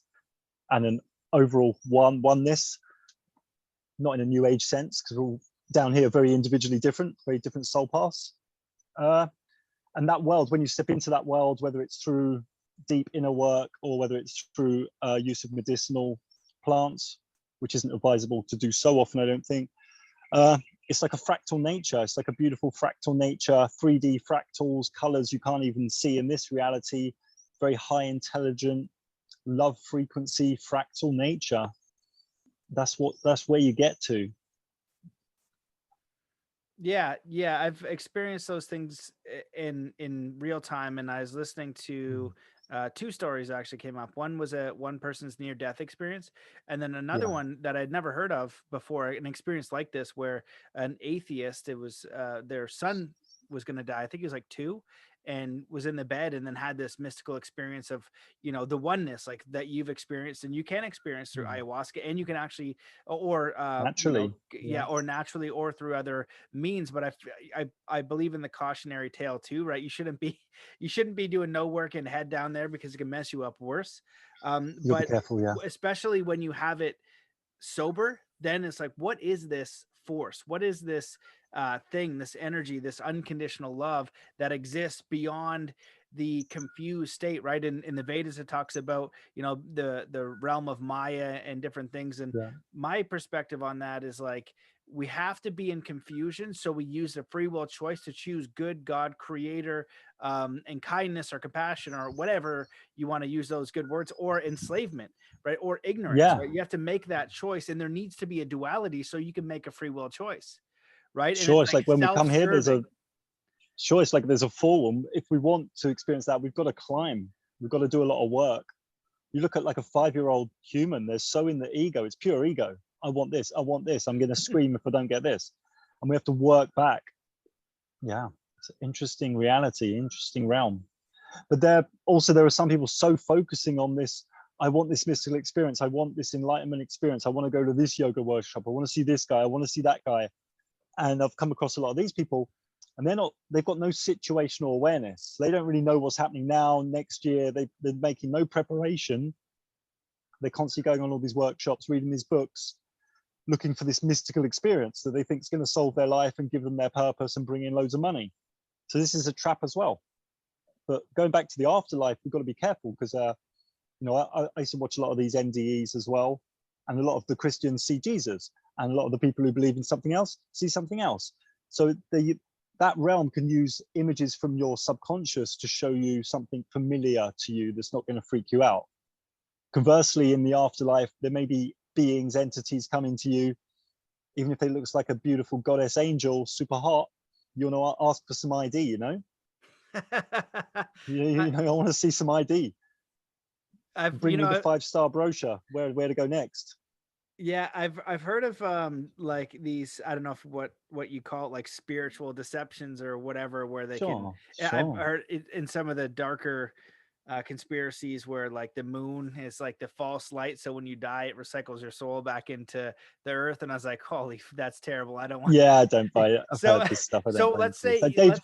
and an overall oneness, not in a new age sense, because we're all down here very individually different, very different soul paths. And that world, when you step into that world, whether it's through deep inner work or whether it's through use of medicinal plants, which isn't advisable to do so often, I don't think, it's like a fractal nature. It's like a beautiful fractal nature, 3D fractals, colors you can't even see in this reality, very high intelligent, love frequency, fractal nature. That's where you get to. Yeah, I've experienced those things in real time, and I was listening to two stories that actually came up. One was one person's near death experience, and then another Yeah, one that I'd never heard of before, an experience like this where an atheist, it was their son was going to die. I think he was like 2, and was in the bed, and then had this mystical experience of, you know, the oneness like that you've experienced and you can experience through ayahuasca, and you can actually, or you know, naturally. yeah, or naturally, or through other means. But I believe in the cautionary tale too, right? You shouldn't be you shouldn't be doing no work and head down there, because it can mess you up worse. You'll be But careful. Yeah, especially when you have it sober, then it's like, what is this force? What is this thing, this energy, this unconditional love that exists beyond the confused state, right? In the Vedas, it talks about, you know, the realm of Maya and different things. And yeah, my perspective on that is like, we have to be in confusion, so we use the free will choice to choose good, God, creator, and kindness or compassion or whatever you want to use those good words, or enslavement, right? Or ignorance, yeah. right? You have to make that choice, and there needs to be a duality so you can make a free will choice, right? And Sure, it's it's like like when we come here, self-serving. it's like there's a fall. If we want to experience that, we've got to climb. We've got to do a lot of work. You look at like a 5-year-old human, they're so in the ego, it's pure ego. I want this, I want this, I'm going to scream if I don't get this. And we have to work back. Yeah, it's an interesting reality, interesting realm. But there are some people so focusing on this. I want this mystical experience. I want this enlightenment experience. I want to go to this yoga workshop. I want to see this guy. I want to see that guy. And I've come across a lot of these people, and they've got no situational awareness. They don't really know what's happening now, next year. They're making no preparation. They're constantly going on all these workshops, reading these books, looking for this mystical experience that they think is going to solve their life and give them their purpose and bring in loads of money. So this is a trap as well. But going back to the afterlife, we've got to be careful, because you know, I used to watch a lot of these NDEs as well, and a lot of the Christians see Jesus, and a lot of the people who believe in something else see something else. So that realm can use images from your subconscious to show you something familiar to you that's not going to freak you out. Conversely, in the afterlife, there may be beings, entities coming to you, even if they looks like a beautiful goddess angel, super hot. You want to ask for some ID, you know? You know, I want to see some ID. Bring me the 5-star brochure. Where to go next? Yeah, I've heard of like these, I don't know if what you call it, like spiritual deceptions or whatever, where they can. I've heard it in some of the darker conspiracies where like the moon is like the false light, so when you die it recycles your soul back into the earth. And I was like, holy, that's terrible. I don't want. Yeah, I don't buy it. I've So heard this stuff. I don't so buy let's it. say Like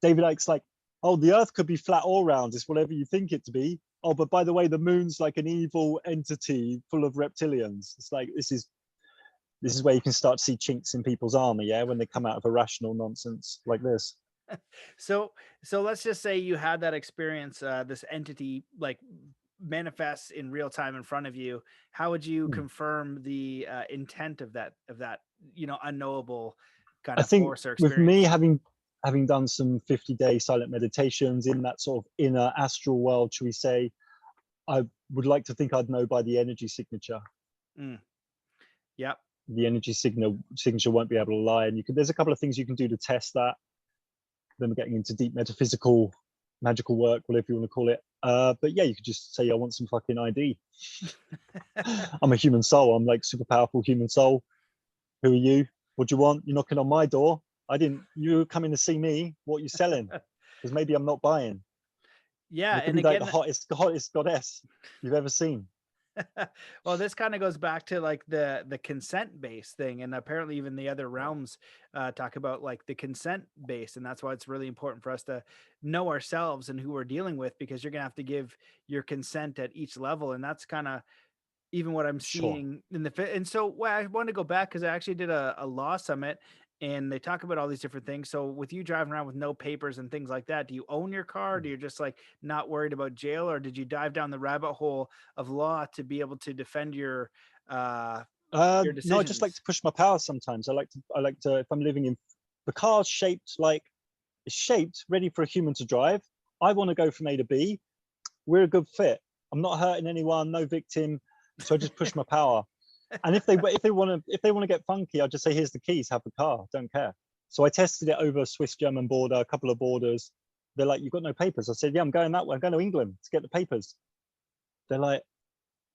David Icke's like, oh, the earth could be flat all round, it's whatever you think it to be. Oh, but by the way, the moon's like an evil entity full of reptilians. It's like, this is where you can start to see chinks in people's armor, yeah, when they come out of irrational nonsense like this. So let's just say you had that experience, this entity like manifests in real time in front of you. How would you confirm the intent of that, you know, unknowable kind I of think force or with experience? me having done some 50-day silent meditations in that sort of inner astral world, should we say, I would like to think I'd know by the energy signature. Yep. The energy signature won't be able to lie. And there's a couple of things you can do to test that. Then we're getting into deep metaphysical, magical work, whatever you want to call it. But yeah, you could just say, I want some fucking ID. I'm a human soul. I'm like super powerful human soul. Who are you? What do you want? You're knocking on my door. You're coming to see me. What are you selling? Because maybe I'm not buying. Yeah. It could And be like the again, hottest goddess you've ever seen. well, this kind of goes back to like the consent based thing, and apparently even the other realms talk about like the consent based, and that's why it's really important for us to know ourselves and who we're dealing with, because you're gonna have to give your consent at each level. And that's kind of even what I'm Sure. seeing in the and so well, I want to go back because I actually did a law summit, and they talk about all these different things. So with you driving around with no papers and things like that, do you own your car? Do you just like not worried about jail, or did you dive down the rabbit hole of law to be able to defend your decisions? No, I just like to push my power sometimes. I like to, if I'm living in, the car's shaped like, it's shaped, ready for a human to drive. I want to go from A to B. We're a good fit. I'm not hurting anyone, no victim. So I just push my power. And if they want to get funky, I'll just say, here's the keys, have the car, don't care. So I tested it over a Swiss-German border, a couple of borders. They're like, you've got no papers. I said, yeah, I'm going that way. I'm going to England to get the papers. They're like,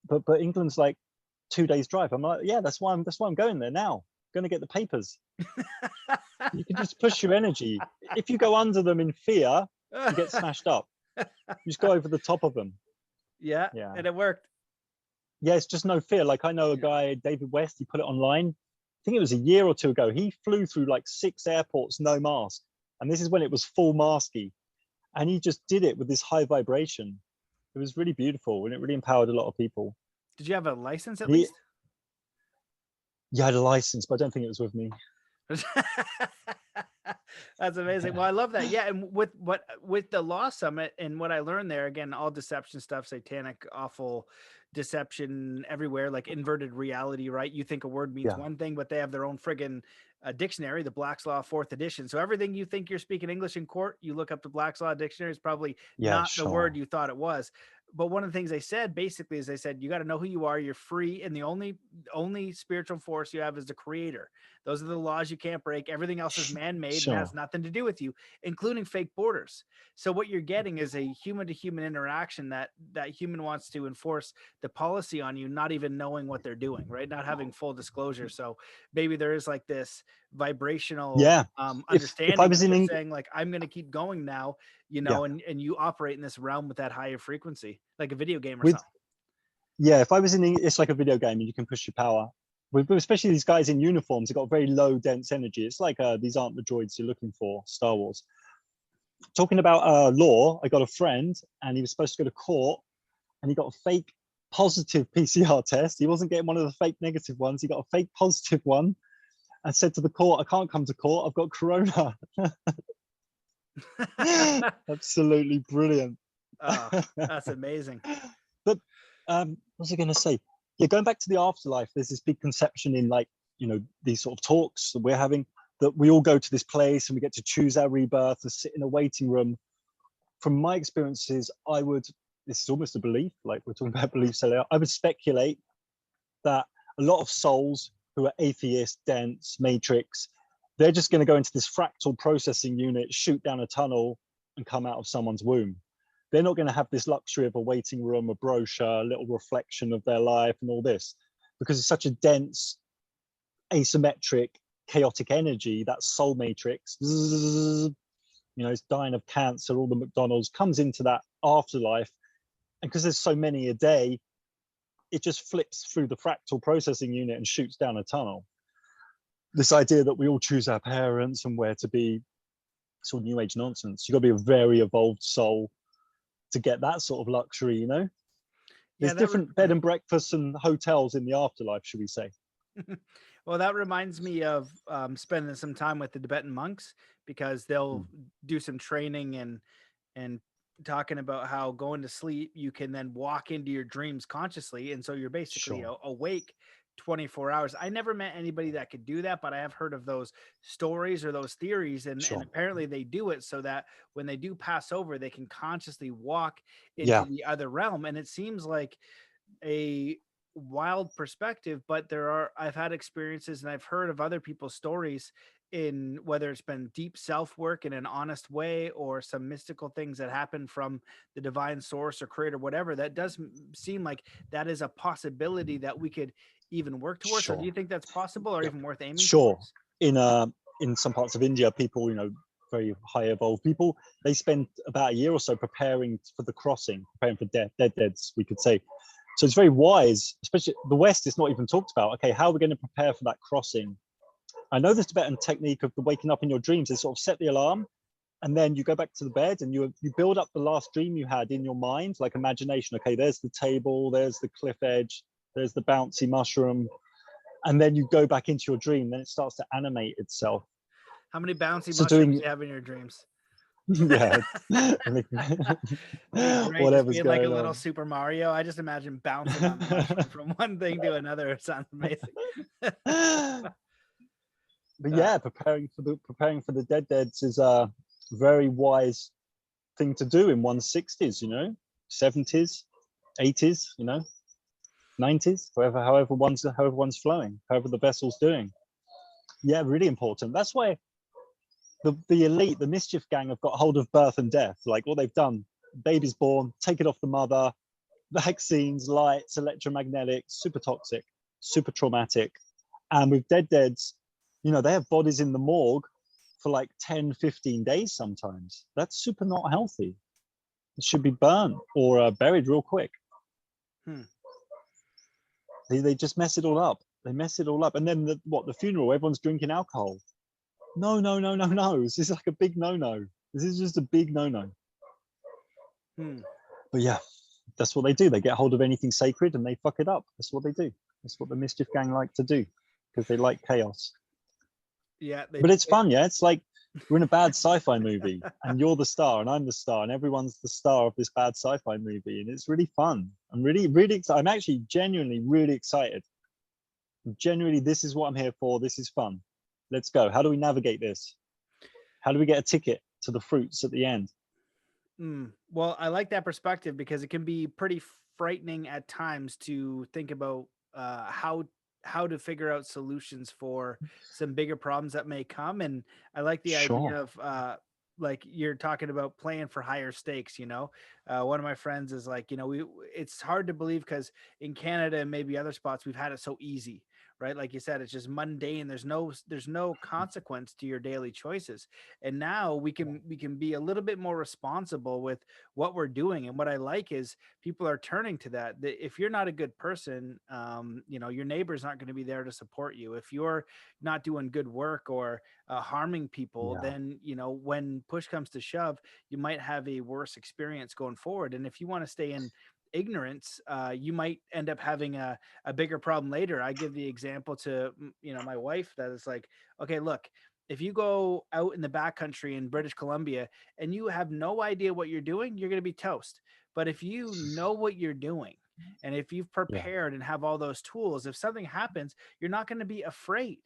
but England's like 2 days drive. I'm like, yeah, that's why I'm going there now. I'm going to get the papers. You can just push your energy. If you go under them in fear, you get smashed up. You just go over the top of them. Yeah. And it worked. Yeah, it's just no fear. Like I know a guy, David West, he put it online. I think it was a year or two ago. He flew through like 6 airports, no mask. And this is when it was full masky. And he just did it with this high vibration. It was really beautiful and it really empowered a lot of people. Did you have a license at least? Yeah, I had a license, but I don't think it was with me. That's amazing. Well, I love that. Yeah, and with the Law Summit and what I learned there, again, all deception stuff, satanic, awful deception everywhere, like inverted reality, right? You think a word means one thing, but they have their own friggin' dictionary, the Black's Law 4th edition. So everything you think you're speaking English in court, you look up the Black's Law dictionary, is probably not the word you thought it was. But one of the things they said basically is they said, you got to know who you are. You're free. And the only spiritual force you have is the creator. Those are the laws you can't break. Everything else is man-made and has nothing to do with you, including fake borders. So what you're getting is a human to human interaction that human wants to enforce the policy on you, not even knowing what they're doing, right? Not having full disclosure. So maybe there is like this vibrational understanding. If I was saying like, I'm going to keep going now, you know, and you operate in this realm with that higher frequency, like a video game or something. Yeah, if I was it's like a video game and you can push your power. Especially these guys in uniforms, they've got very low dense energy. It's like these aren't the droids you're looking for, Star Wars. Talking about law, I got a friend and he was supposed to go to court and he got a fake positive PCR test. He wasn't getting one of the fake negative ones. He got a fake positive one and said to the court, I can't come to court, I've got corona. Absolutely brilliant. Oh, that's amazing. But what was I going to say? Yeah, going back to the afterlife, there's this big conception in like, you know, these sort of talks that we're having, that we all go to this place and we get to choose our rebirth and sit in a waiting room. From my experiences, this is almost a belief, like we're talking about beliefs earlier, I would speculate that a lot of souls who are atheist, dense, matrix, they're just going to go into this fractal processing unit, shoot down a tunnel and come out of someone's womb. They're not going to have this luxury of a waiting room, a brochure, a little reflection of their life and all this, because it's such a dense, asymmetric, chaotic energy, that soul matrix, you know, it's dying of cancer, all the McDonald's comes into that afterlife. And because there's so many a day, it just flips through the fractal processing unit and shoots down a tunnel. This idea that we all choose our parents and where to be, it's all new age nonsense. You've got to be a very evolved soul to get that sort of luxury, you know? There's different bed and breakfasts and hotels in the afterlife, should we say. Well, that reminds me of spending some time with the Tibetan monks, because they'll do some training and talking about how going to sleep, you can then walk into your dreams consciously. And so you're basically awake 24 hours. I never met anybody that could do that, but I have heard of those stories or those theories. And apparently they do it so that when they do pass over, they can consciously walk into the other realm. And it seems like a wild perspective, but I've had experiences and I've heard of other people's stories, in whether it's been deep self work in an honest way or some mystical things that happen from the divine source or creator, whatever. That does seem like that is a possibility that we could even work towards. Or do you think that's possible or even worth aiming towards? In some parts of India, people, you know, very high evolved people, they spend about a year or so preparing for the crossing, preparing for deads, we could say. So it's very wise, especially the West is not even talked about. Okay, how are we going to prepare for that crossing? I know this Tibetan technique of the waking up in your dreams is sort of set the alarm and then you go back to the bed and you build up the last dream you had in your mind, like imagination. Okay, there's the table, there's the cliff edge, there's the bouncy mushroom. And then you go back into your dream, then it starts to animate itself. How many bouncy mushrooms do you have in your dreams? Yeah. Whatever's being like a little Super Mario. I just imagine bouncing on the mushroom from one thing to another. It sounds amazing. But yeah, preparing for the deads is a very wise thing to do in one's 60s, you know, 70s. 80s, 90s, however one's flowing, however the vessel's doing. Yeah, really important. That's why the elite, the Mischief Gang, have got hold of birth and death. Like what they've done, baby's born, take it off the mother, vaccines, lights, electromagnetics, super toxic, super traumatic. And with deads, they have bodies in the morgue for like 10, 15 days sometimes. That's super not healthy. It should be burned or buried real quick. They just mess it all up. They mess it all up. And then the funeral, everyone's drinking alcohol. No. This is like a big no-no. This is just a big no-no. But yeah, that's what they do. They get hold of anything sacred and they fuck it up. That's what they do. That's what the Mischief Gang like to do because they like chaos. Yeah. But it's fun, yeah? It's like we're in a bad sci-fi movie and you're the star and I'm the star and everyone's the star of this bad sci-fi movie. And it's really fun. I'm really, really excited. I'm actually genuinely really excited. Genuinely, this is what I'm here for. This is fun. Let's go. How do we navigate this? How do we get a ticket to the fruits at the end? Well, I like that perspective because it can be pretty frightening at times to think about how to figure out solutions for some bigger problems that may come. And I like the idea of like you're talking about playing for higher stakes. One of my friends is like, it's hard to believe because in Canada and maybe other spots we've had it so easy, right? Like you said, it's just mundane. There's no consequence to your daily choices. And now we can be a little bit more responsible with what we're doing. And what I like is people are turning to that. If you're not a good person, your neighbors aren't going to be there to support you. If you're not doing good work or harming people, then, when push comes to shove, you might have a worse experience going forward. And if you want to stay in ignorance, you might end up having a bigger problem later. I give the example to my wife that is like, okay, look, if you go out in the backcountry in British Columbia and you have no idea what you're doing, you're going to be toast. But if you know what you're doing and if you've prepared and have all those tools, if something happens, you're not going to be afraid.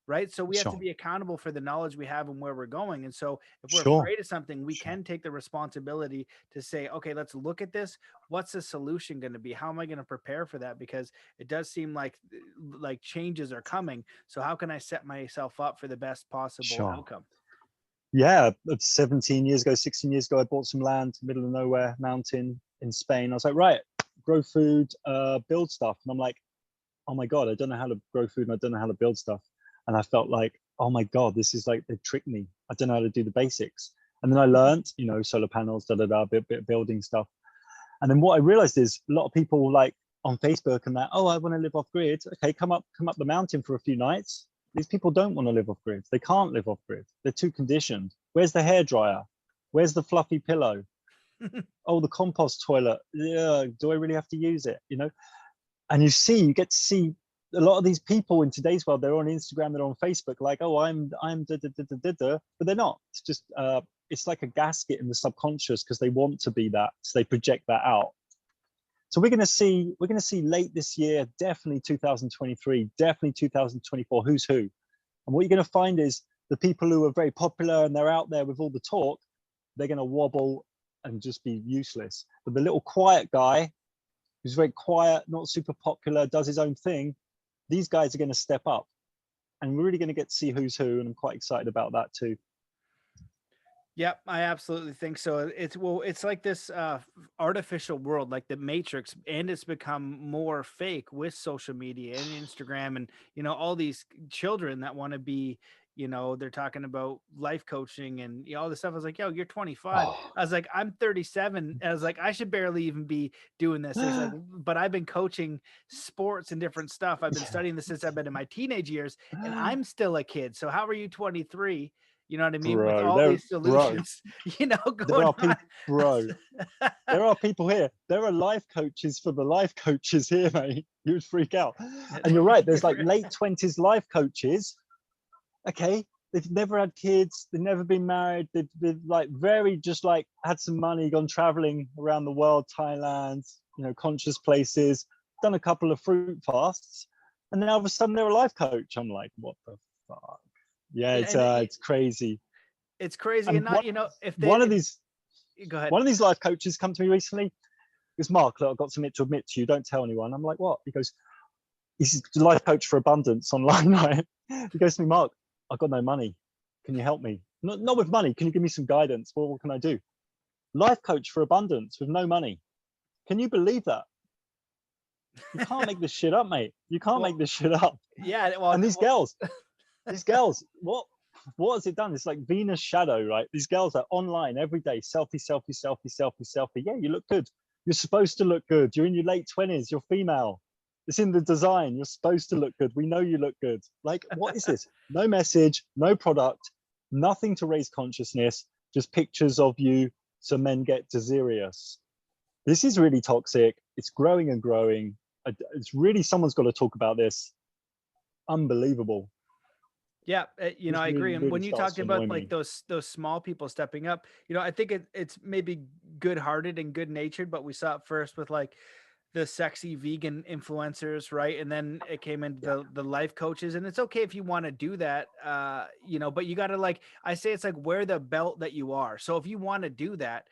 Right. So we have to be accountable for the knowledge we have and where we're going. And so if we're afraid of something, we can take the responsibility to say, okay, let's look at this. What's the solution going to be? How am I going to prepare for that? Because it does seem like changes are coming. So how can I set myself up for the best possible outcome? Yeah, 17 years ago, 16 years ago, I bought some land, middle of nowhere, mountain in Spain. I was like, right, grow food, build stuff. And I'm like, oh my God, I don't know how to grow food and I don't know how to build stuff. And I felt like, oh my God, this is like, they tricked me. I don't know how to do the basics. And then I learned, solar panels, bit building stuff. And then what I realized is a lot of people like on Facebook and that, oh, I want to live off grid. Okay, come up the mountain for a few nights. These people don't want to live off grid. They can't live off grid. They're too conditioned. Where's the hairdryer? Where's the fluffy pillow? Oh, the compost toilet. Yeah, do I really have to use it? And you get to see a lot of these people in today's world. They're on Instagram, they're on Facebook, like, oh, I'm but they're not. It's just it's like a gasket in the subconscious because they want to be that, so they project that out. So we're going to see late this year, definitely 2023, definitely 2024, who's who. And what you're going to find is the people who are very popular and they're out there with all the talk, they're going to wobble and just be useless. But the little quiet guy who's very quiet, not super popular, does his own thing, these guys are going to step up. And we're really going to get to see who's who. And I'm quite excited about that too. Yep, I absolutely think so. It's like this artificial world, like the Matrix, and it's become more fake with social media and Instagram, and all these children that want to be, they're talking about life coaching and all this stuff. I was like, yo, you're 25. I was like, I'm 37. I was like, I should barely even be doing this. It's like, but I've been coaching sports and different stuff. I've been studying this since I've been in my teenage years, and I'm still a kid. So how are you 23? You know what I mean? With all these solutions, going on. There are people here. There are life coaches for the life coaches here, mate. You would freak out. And you're right. There's like late 20s life coaches. Okay. They've never had kids. They've never been married. They've like very just like had some money, gone traveling around the world, Thailand, conscious places, done a couple of fruit fasts. And then all of a sudden they're a life coach. I'm like, what the fuck? Yeah, it's crazy. It's crazy. And not, if they one of these go ahead. One of these life coaches come to me recently. goes, Mark, look, I've got something to admit to you. Don't tell anyone. I'm like, what? He goes, he's a life coach for abundance online, right? He goes to me, Mark, I've got no money. Can you help me? Not with money. Can you give me some guidance? Well, what can I do? Life coach for abundance with no money. Can you believe that? You can't make this shit up, mate. You can't make this shit up. Yeah. Well, And these girls, what has it done? It's like Venus shadow, right? These girls are online every day, selfie, selfie, selfie, selfie, selfie. Yeah, you look good. You're supposed to look good. You're in your late 20s. You're female. It's in the design. You're supposed to look good. We know you look good. Like, what is this? No message, no product, nothing to raise consciousness, just pictures of you so men get delirious. This is really toxic. It's growing and growing. It's really, someone's got to talk about this. Unbelievable. Yeah, you know, I agree. And Really when you starts talked to about annoy like me. those small people stepping up, you know, I think it's maybe good-hearted and good-natured, but we saw it first with like the sexy vegan influencers, right? And then it came into the life coaches. And it's okay if you want to do that, you know, but you got to, like I say, it's like wear the belt that you are. So if you want to do that,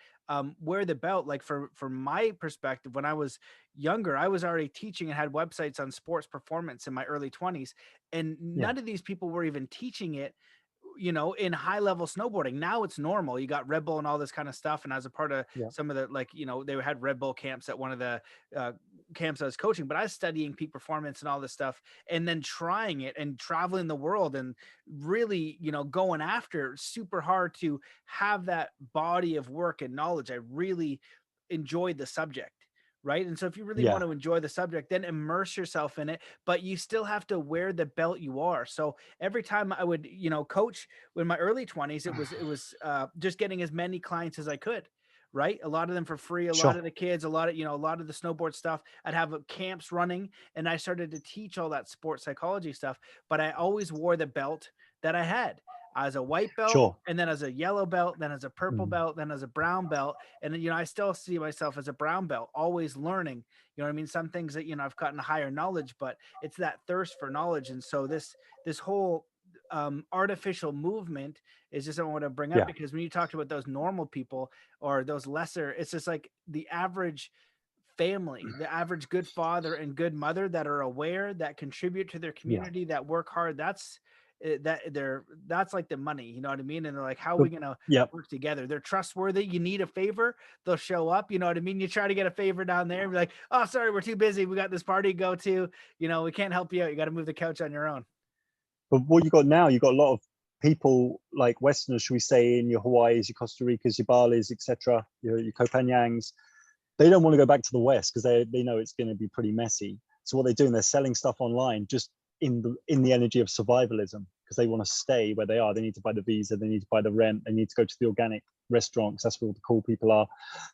wear the belt. Like from my perspective, when I was younger, I was already teaching and had websites on sports performance in my early 20s, and Yeah, none of these people were even teaching it, you know, in high level snowboarding. Now it's normal. You got Red Bull and all this kind of stuff. And as a part of yeah, some of the, like, you know, they had Red Bull camps at one of the camps I was coaching, but I was studying peak performance and all this stuff, and then trying it and traveling the world and really, you know, going after super hard to have that body of work and knowledge. I really enjoyed the subject. Right. And so if you really want yeah, to enjoy the subject, then immerse yourself in it, but you still have to wear the belt you are. So every time I would, you know, coach in my early 20s, it was just getting as many clients as I could. Right. A lot of them for free, a lot sure, of the kids, a lot of, you know, a lot of the snowboard stuff. I'd have camps running, and I started to teach all that sports psychology stuff, but I always wore the belt that I had as a white belt, sure. and then as a yellow belt, then as a purple Mm, belt, then as a brown belt. And then, you know, I still see myself as a brown belt, always learning. You know what I mean? Some things that, you know, I've gotten higher knowledge, but it's that thirst for knowledge. And so this whole artificial movement is just what I want to bring up, yeah, because when you talked about those normal people or those lesser, it's just like the average family, the average good father and good mother that are aware, that contribute to their yeah. community, that work hard. That's like the money, you know what I mean? And they're like, how are But we gonna yeah, work together? They're trustworthy. You need a favor, they'll show up, you know what I mean? You try to get a favor down there and be like, oh, sorry, we're too busy, we got this party to go to, you know, we can't help you out, you got to move the couch on your own. but what you got now, you got a lot of people like Westerners, should we say, in your Hawaii's, your Costa Ricas, your Bali's, etc., your Kopanyangs. They don't want to go back to the West because they know it's going to be pretty messy. So what they're doing, they're selling stuff online just in the energy of survivalism, because they want to stay where they are. They need to buy the visa, they need to buy the rent, they need to go to the organic restaurant because that's where all the cool people are.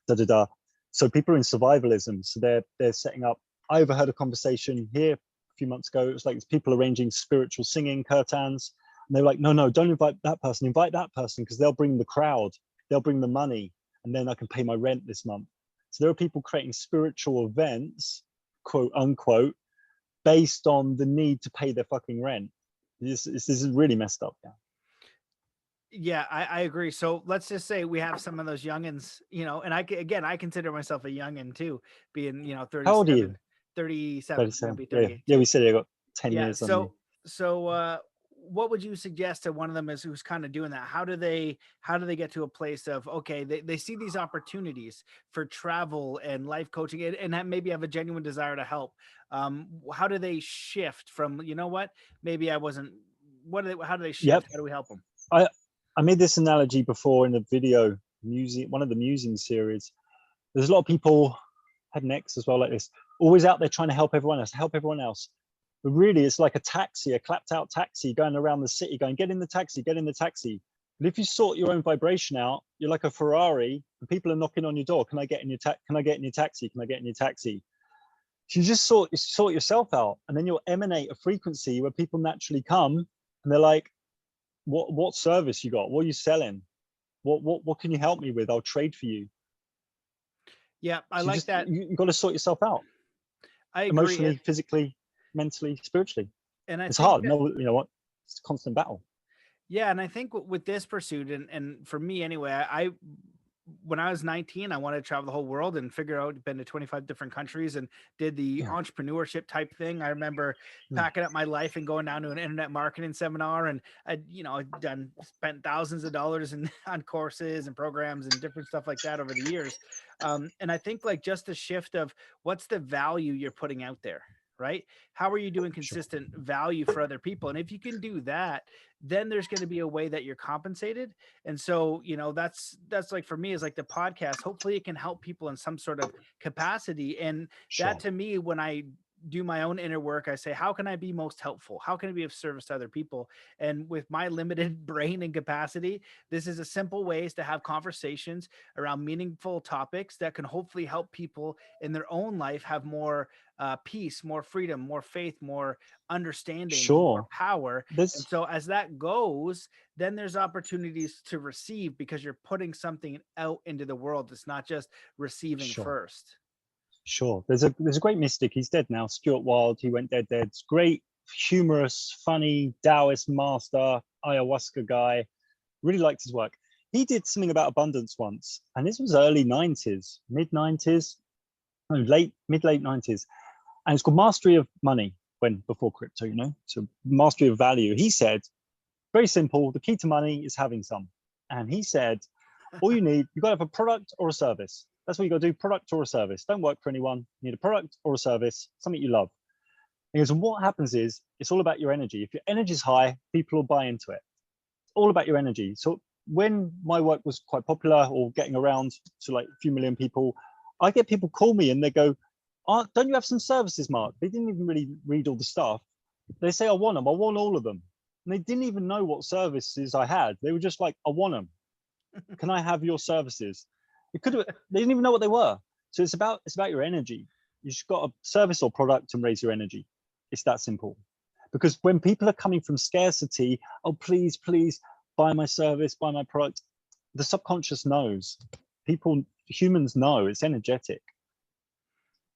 Da da da. So people are in survivalism. So they're setting up. I overheard a conversation here a few months ago. It was like people arranging spiritual singing kirtans, and they're like, no, don't invite that person. Invite that person because they'll bring the crowd, they'll bring the money, and then I can pay my rent this month. So there are people creating spiritual events, quote unquote, based on the need to pay their fucking rent. This is really messed up. Yeah. Yeah, I agree. So let's just say we have some of those youngins, you know, and again, I consider myself a youngin too, being, you know, How old are you? 37, I'm gonna 37. be Yeah, 38 yeah. We too. said you got 10 Yeah. years on you. So what would you suggest to one of them is who's kind of doing that? How do they get to a place of, okay, they see these opportunities for travel and life coaching, and that maybe have a genuine desire to help. How do they shift from, you know what, maybe I wasn't, how do they Yep. shift? How do we help them? I I made this analogy before in the video, one of the musing series. There's a lot of people, had an ex as well like this, always out there trying to help everyone else. But really, it's like a taxi, a clapped out taxi going around the city going, get in the taxi, get in the taxi. But if you sort your own vibration out, you're like a Ferrari and people are knocking on your door. Can I get in your can I get in your taxi? Can I get in your taxi? So you just sort yourself out, and then you'll emanate a frequency where people naturally come and they're like, what service you got? What are you selling? What can you help me with? I'll trade for you. Yeah, I So you like just that. you got to sort yourself out I agree. emotionally, physically, mentally, spiritually. And I It's think hard. that, No, you know what? It's a constant battle. yeah, and I think with this pursuit, and for me anyway, I when I was 19, I wanted to travel the whole world and figure out, been to 25 different countries and did the Yeah. entrepreneurship type thing. I remember Mm. packing up my life and going down to an internet marketing seminar. And I'd spent thousands of dollars on courses and programs and different stuff like that over the years. And I think like just the shift of what's the value you're putting out there, right? How are you doing Sure. consistent value for other people? And if you can do that, then there's going to be a way that you're compensated. And so, that's like for me is like the podcast. Hopefully it can help people in some sort of capacity. And that Sure. to me, when I do my own inner work, I say, how can I be most helpful? How can I be of service to other people? And with my limited brain and capacity, this is a simple ways to have conversations around meaningful topics that can hopefully help people in their own life have more peace, more freedom, more faith, more understanding, more Sure. power. And There's so as that goes, then there's opportunities to receive because you're putting something out into the world. It's not just receiving sure. first. Sure. There's a great mystic. He's dead now. Stuart Wilde. He went dead. Great, humorous, funny Taoist master, ayahuasca guy. Really liked his work. He did something about abundance once, and this was early 90s, mid 90s, mid late 90s, and it's called Mastery of Money. When before crypto, so mastery of value. He said, very simple. The key to money is having some, and he said, all you need, you've got to have a product or a service. That's what you got to do, product or a service. Don't work for anyone. You need a product or a service, something you love. He goes, and what happens is it's all about your energy. If your energy is high, people will buy into it. It's all about your energy. So when my work was quite popular or getting around to like a few million people, I get people call me and they go, oh, don't you have some services, Mark? They didn't even really read all the stuff. They say, I want them. I want all of them. And they didn't even know what services I had. They were just like, I want them. Can I have your services? They didn't even know what they were. So it's about your energy. You just got a service or product and raise your energy. It's that simple. Because when people are coming from scarcity, oh, please buy my service, buy my product, the subconscious knows. Humans know, it's energetic.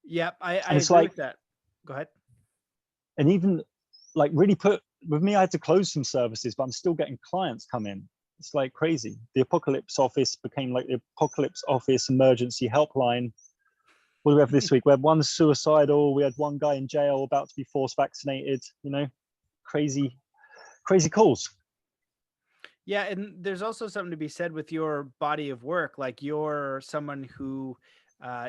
Yep, I And it's agree like, with that. Go ahead. and even like really with me, I had to close some services, but I'm still getting clients come in. It's like crazy. The Apocalypse Office became like the Apocalypse Office Emergency Helpline. What do we have this week? We had one suicidal. We had one guy in jail about to be forced vaccinated. Crazy calls. Yeah, and there's also something to be said with your body of work. Like you're someone who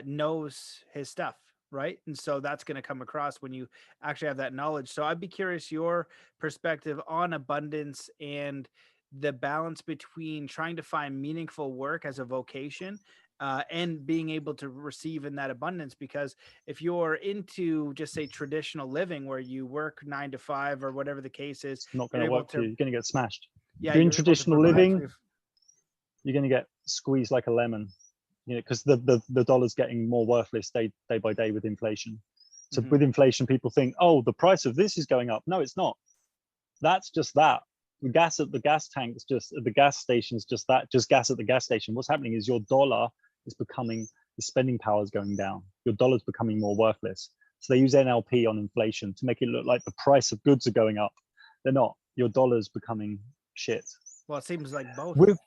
knows his stuff, right? And so that's going to come across when you actually have that knowledge. So I'd be curious your perspective on abundance and the balance between trying to find meaningful work as a vocation and being able to receive in that abundance. Because if you're into just say traditional living where you work 9 to 5 or whatever the case is, It's not going you're to able work for you. to, You're going to get smashed. yeah, If you're in you're able to traditional provide for living, your, you're going to get squeezed like a lemon. Because the dollar's getting more worthless day by day with inflation. So with inflation, people think, oh, the price of this is going up. No, it's not. That's just that. The gas at the gas tank is just at the gas station is just that, just gas at the gas station. What's happening is your dollar is becoming, the spending power is going down. Your dollar's becoming more worthless. So they use NLP on inflation to make it look like the price of goods are going up. They're not. Your dollar's becoming shit. well, it seems like both. With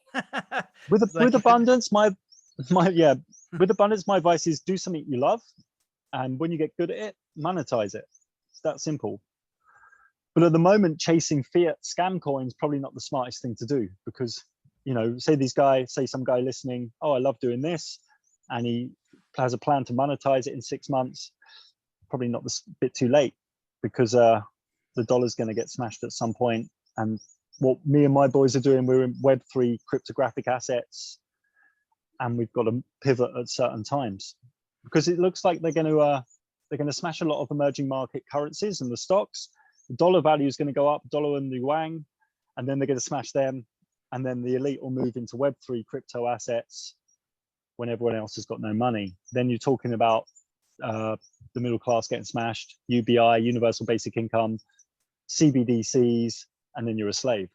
Like, abundance, with abundance, my advice is do something you love, and when you get good at it, monetize it. It's that simple. But at the moment, chasing fiat scam coins probably not the smartest thing to do, because say some guy listening, oh, I love doing this, and he has a plan to monetize it in 6 months. Probably not a bit too late, because the dollar's going to get smashed at some point. And what me and my boys are doing, we're in Web3 cryptographic assets, and we've got to pivot at certain times, because it looks like they're going to smash a lot of emerging market currencies and the stocks. The dollar value is going to go up, dollar and the yuan, and then they're going to smash them, and then the elite will move into Web3 crypto assets when everyone else has got no money. Then you're talking about the middle class getting smashed, UBI, universal basic income, CBDCs, and then you're a slave.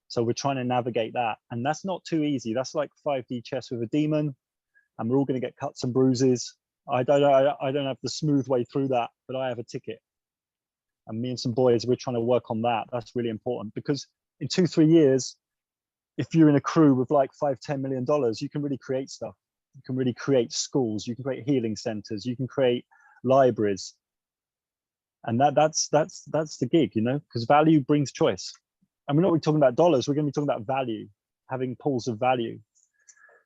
So we're trying to navigate that, and that's not too easy. That's like 5D chess with a demon, and we're all going to get cuts and bruises. I don't have the smooth way through that, but I have a ticket. And me and some boys, we're trying to work on that. That's really important, because in 2-3 years, if you're in a crew with like $5-10 million, you can really create stuff. You can really create schools, you can create healing centers, you can create libraries. And that's the gig, you know, because value brings choice. And we're not really talking about dollars, we're going to be talking about value, having pools of value.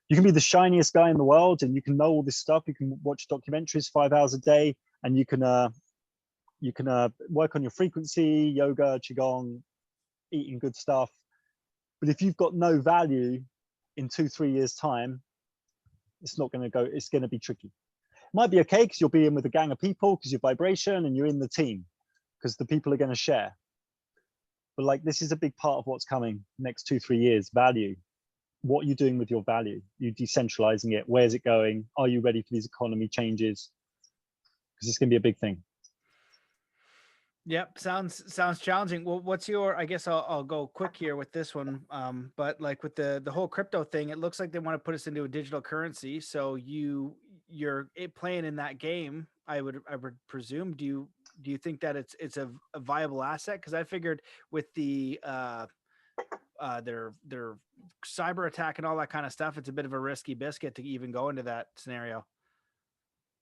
You can be the shiniest guy in the world and you can know all this stuff. You can watch documentaries 5 hours a day, and you can work on your frequency, yoga, qigong, eating good stuff. But if you've got no value in 2-3 years time, it's not going to go, it's going to be tricky. It might be okay because you'll be in with a gang of people because you're vibration and you're in the team because the people are going to share. But like, this is a big part of what's coming next 2-3 years, value. What are you doing with your value? You decentralizing it? Where's it going? Are you ready for these economy changes? Because it's going to be a big thing. Yep, sounds challenging. Well, what's your? I guess I'll go quick here with this one. But like with the whole crypto thing, it looks like they want to put us into a digital currency. So you're playing in that game. I would presume. Do you think that it's a viable asset? Because I figured with the their cyber attack and all that kind of stuff, it's a bit of a risky biscuit to even go into that scenario.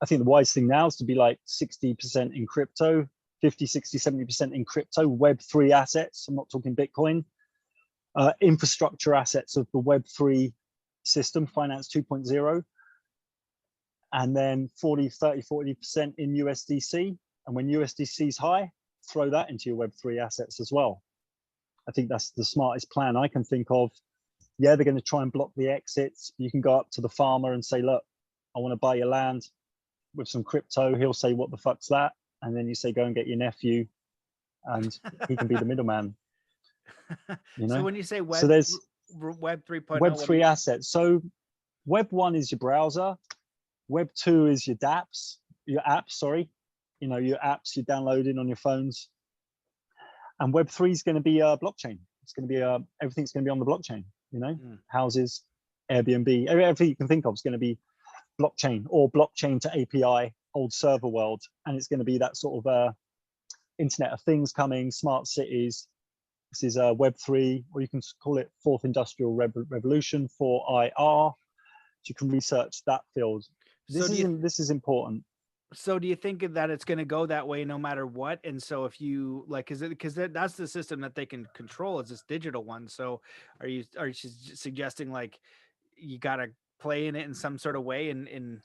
I think the wise thing now is to be like 60% in crypto, 50, 60, 70% in crypto, Web3 assets. I'm not talking Bitcoin. Infrastructure assets of the Web3 system, Finance 2.0. And then 40% in USDC. And when USDC is high, throw that into your Web3 assets as well. I think that's the smartest plan I can think of. Yeah, they're going to try and block the exits. You can go up to the farmer and say, look, I want to buy your land with some crypto. He'll say, what the fuck's that? And then you say, go and get your nephew, and he can be the middleman. You know? So when you say so there's Web 3.0, Web3 assets. So Web 1 is your browser. Web 2 is your apps, your apps you're downloading on your phones. And Web 3 is going to be a blockchain. It's going to be everything's going to be on the blockchain, you know, houses, Airbnb, everything you can think of is going to be blockchain or blockchain to API, old server world. And it's going to be that sort of Internet of Things coming, smart cities. This is Web 3, or you can call it fourth industrial revolution, 4IR. So you can research that field. This is important. So do you think that it's going to go that way no matter what? And so if you like, because that's the system that they can control, is this digital one. So are you suggesting like you got to play in it in some sort of way and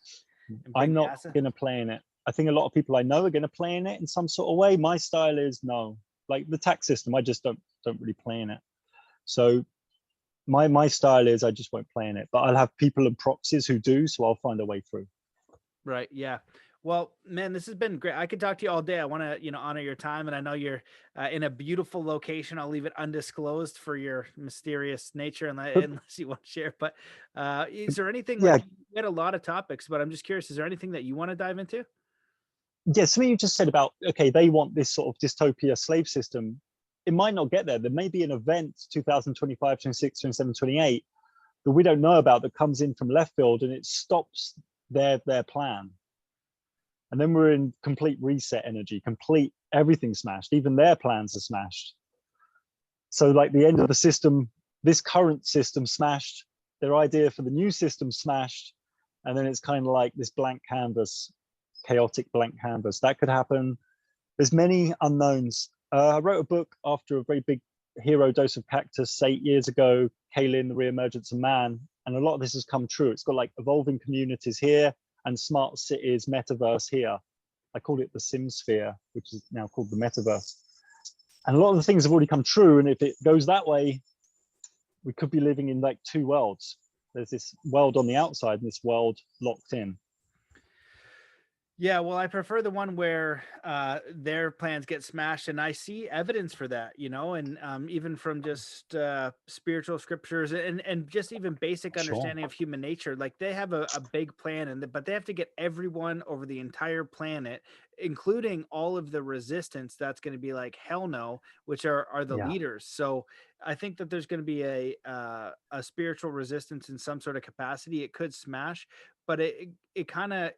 I'm not going to play in it. I think a lot of people I know are going to play in it in some sort of way. My style is no. Like the tax system, I just don't really play in it. So my style is I just won't play in it. But I'll have people and proxies who do, so I'll find a way through. Right. Yeah. Well, man, this has been great. I could talk to you all day. I want to, honor your time, and I know you're in a beautiful location. I'll leave it undisclosed for your mysterious nature, unless you want to share. But is there anything? Yeah, like, we had a lot of topics, but I'm just curious. Is there anything that you want to dive into? Yeah, something you just said about, okay, they want this sort of dystopia slave system. It might not get there. There may be an event 2025, 26, 27, 28 that we don't know about that comes in from left field and it stops their plan. And then we're in complete reset energy, complete everything smashed. Even their plans are smashed. So like the end of the system, this current system smashed, their idea for the new system smashed. And then it's kind of like this blank canvas, chaotic blank canvas. That could happen. There's many unknowns. I wrote a book after a very big hero dose of cactus 8 years ago, Kalin, the Reemergence of Man. And a lot of this has come true. It's got like evolving communities here and smart cities, metaverse here. I called it the Simsphere, which is now called the metaverse. And a lot of the things have already come true. And if it goes that way, we could be living in like two worlds. There's this world on the outside and this world locked in. Yeah, well, I prefer the one where their plans get smashed, and I see evidence for that, and even from just spiritual scriptures and just even basic understanding of human nature. Like they have a big plan, but they have to get everyone over the entire planet, including all of the resistance. That's going to be like hell no, which are the leaders. So I think that there's going to be a spiritual resistance in some sort of capacity. It could smash, but it kind of,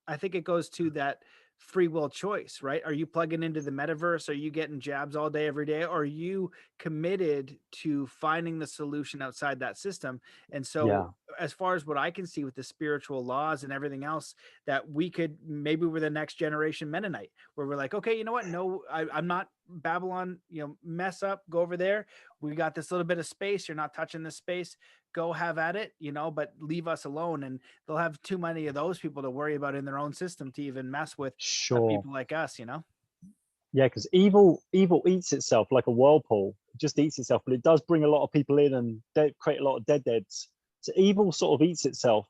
I think it goes to that free will choice, right? Are you plugging into the metaverse? Are you getting jabs all day, every day? Or are you committed to finding the solution outside that system? And Yeah, so, as far as what I can see with the spiritual laws and everything else, that we could, maybe we're the next generation Mennonite, where we're like, okay, you know what? No, I'm not Babylon, mess up, go over there. We got this little bit of space. You're not touching this space. Go have at it, but leave us alone. And they'll have too many of those people to worry about in their own system to even mess with sure. people like us. Yeah, because evil eats itself like a whirlpool. It just eats itself, but it does bring a lot of people in and create a lot of deads. So evil sort of eats itself,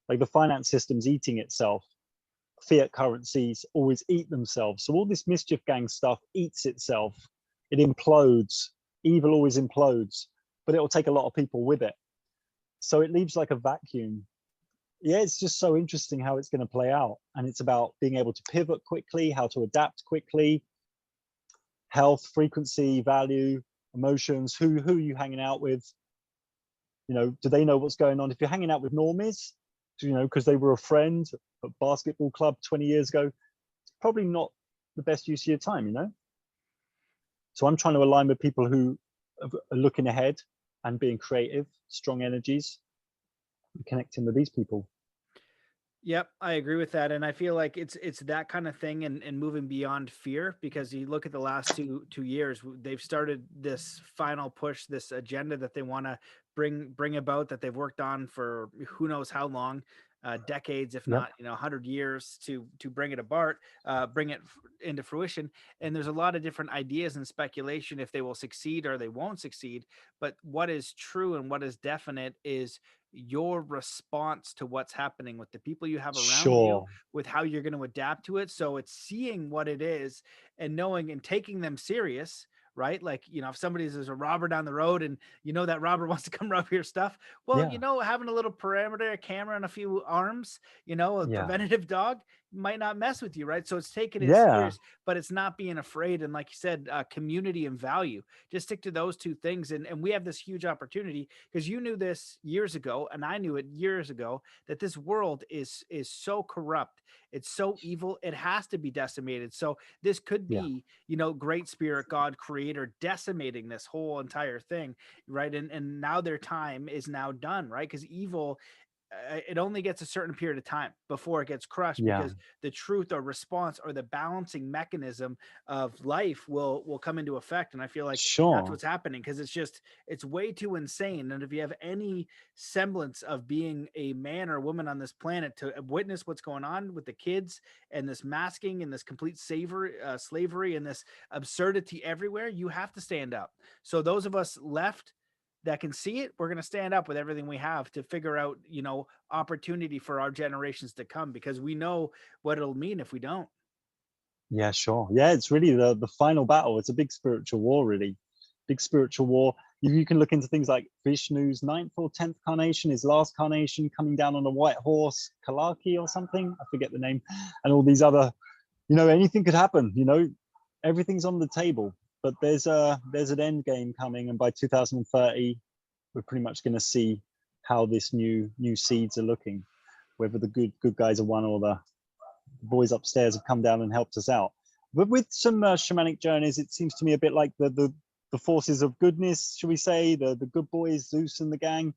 like the finance system's eating itself. Fiat currencies always eat themselves. So all this mischief gang stuff eats itself. It implodes. Evil always implodes, but it'll take a lot of people with it. So it leaves like a vacuum. Yeah, it's just so interesting how it's going to play out. And it's about being able to pivot quickly, how to adapt quickly, health, frequency, value, emotions, who are you hanging out with? Do they know what's going on? If you're hanging out with normies, because they were a friend at basketball club 20 years ago, it's probably not the best use of your time. So I'm trying to align with people who are looking ahead and being creative, strong energies, and connecting with these people. Yep, I agree with that, and I feel like it's that kind of thing, and moving beyond fear, because you look at the last two years, they've started this final push, this agenda that they want to bring about, that they've worked on for who knows how long, decades, if Yep. not 100 years, to bring it apart, bring it into fruition. And there's a lot of different ideas and speculation if they will succeed or they won't succeed. But what is true and what is definite is your response to what's happening with the people you have around you, Sure. with how you're going to adapt to it. So it's seeing what it is and knowing and taking them serious, right? Like, if somebody's there's a robber down the road and that robber wants to come rob your stuff, well, Yeah. having a little perimeter, a camera, and a few arms, a Yeah. preventative dog might not mess with you, right? So it's taking it Yeah. serious, but it's not being afraid. And like you said, community and value, just stick to those two things. And we have this huge opportunity, because you knew this years ago, and I knew it years ago, that this world is so corrupt. It's so evil. It has to be decimated. So this could Yeah. be, great spirit, God, creator, decimating this whole entire thing, right? And now their time is now done, right? Because evil, it only gets a certain period of time before it gets crushed, Yeah. because the truth or response or the balancing mechanism of life will come into effect. And I feel like that's Sure. what's happening, because it's way too insane. And if you have any semblance of being a man or woman on this planet to witness what's going on with the kids, and this masking and this complete slavery and this absurdity everywhere, you have to stand up. So those of us left that can see it, we're going to stand up with everything we have to figure out, opportunity for our generations to come, because we know what it'll mean if we don't. Yeah, sure. Yeah, it's really the final battle. It's a big spiritual war, really. Big spiritual war. You can look into things like Vishnu's ninth or 10th carnation, his last carnation, coming down on a white horse, Kalaki or something. I forget the name. And all these other, anything could happen, everything's on the table. But there's an end game coming, and by 2030, we're pretty much going to see how this new seeds are looking, whether the good guys are won or the boys upstairs have come down and helped us out. But with some shamanic journeys, it seems to me a bit like the forces of goodness, should we say, the good boys, Zeus and the gang.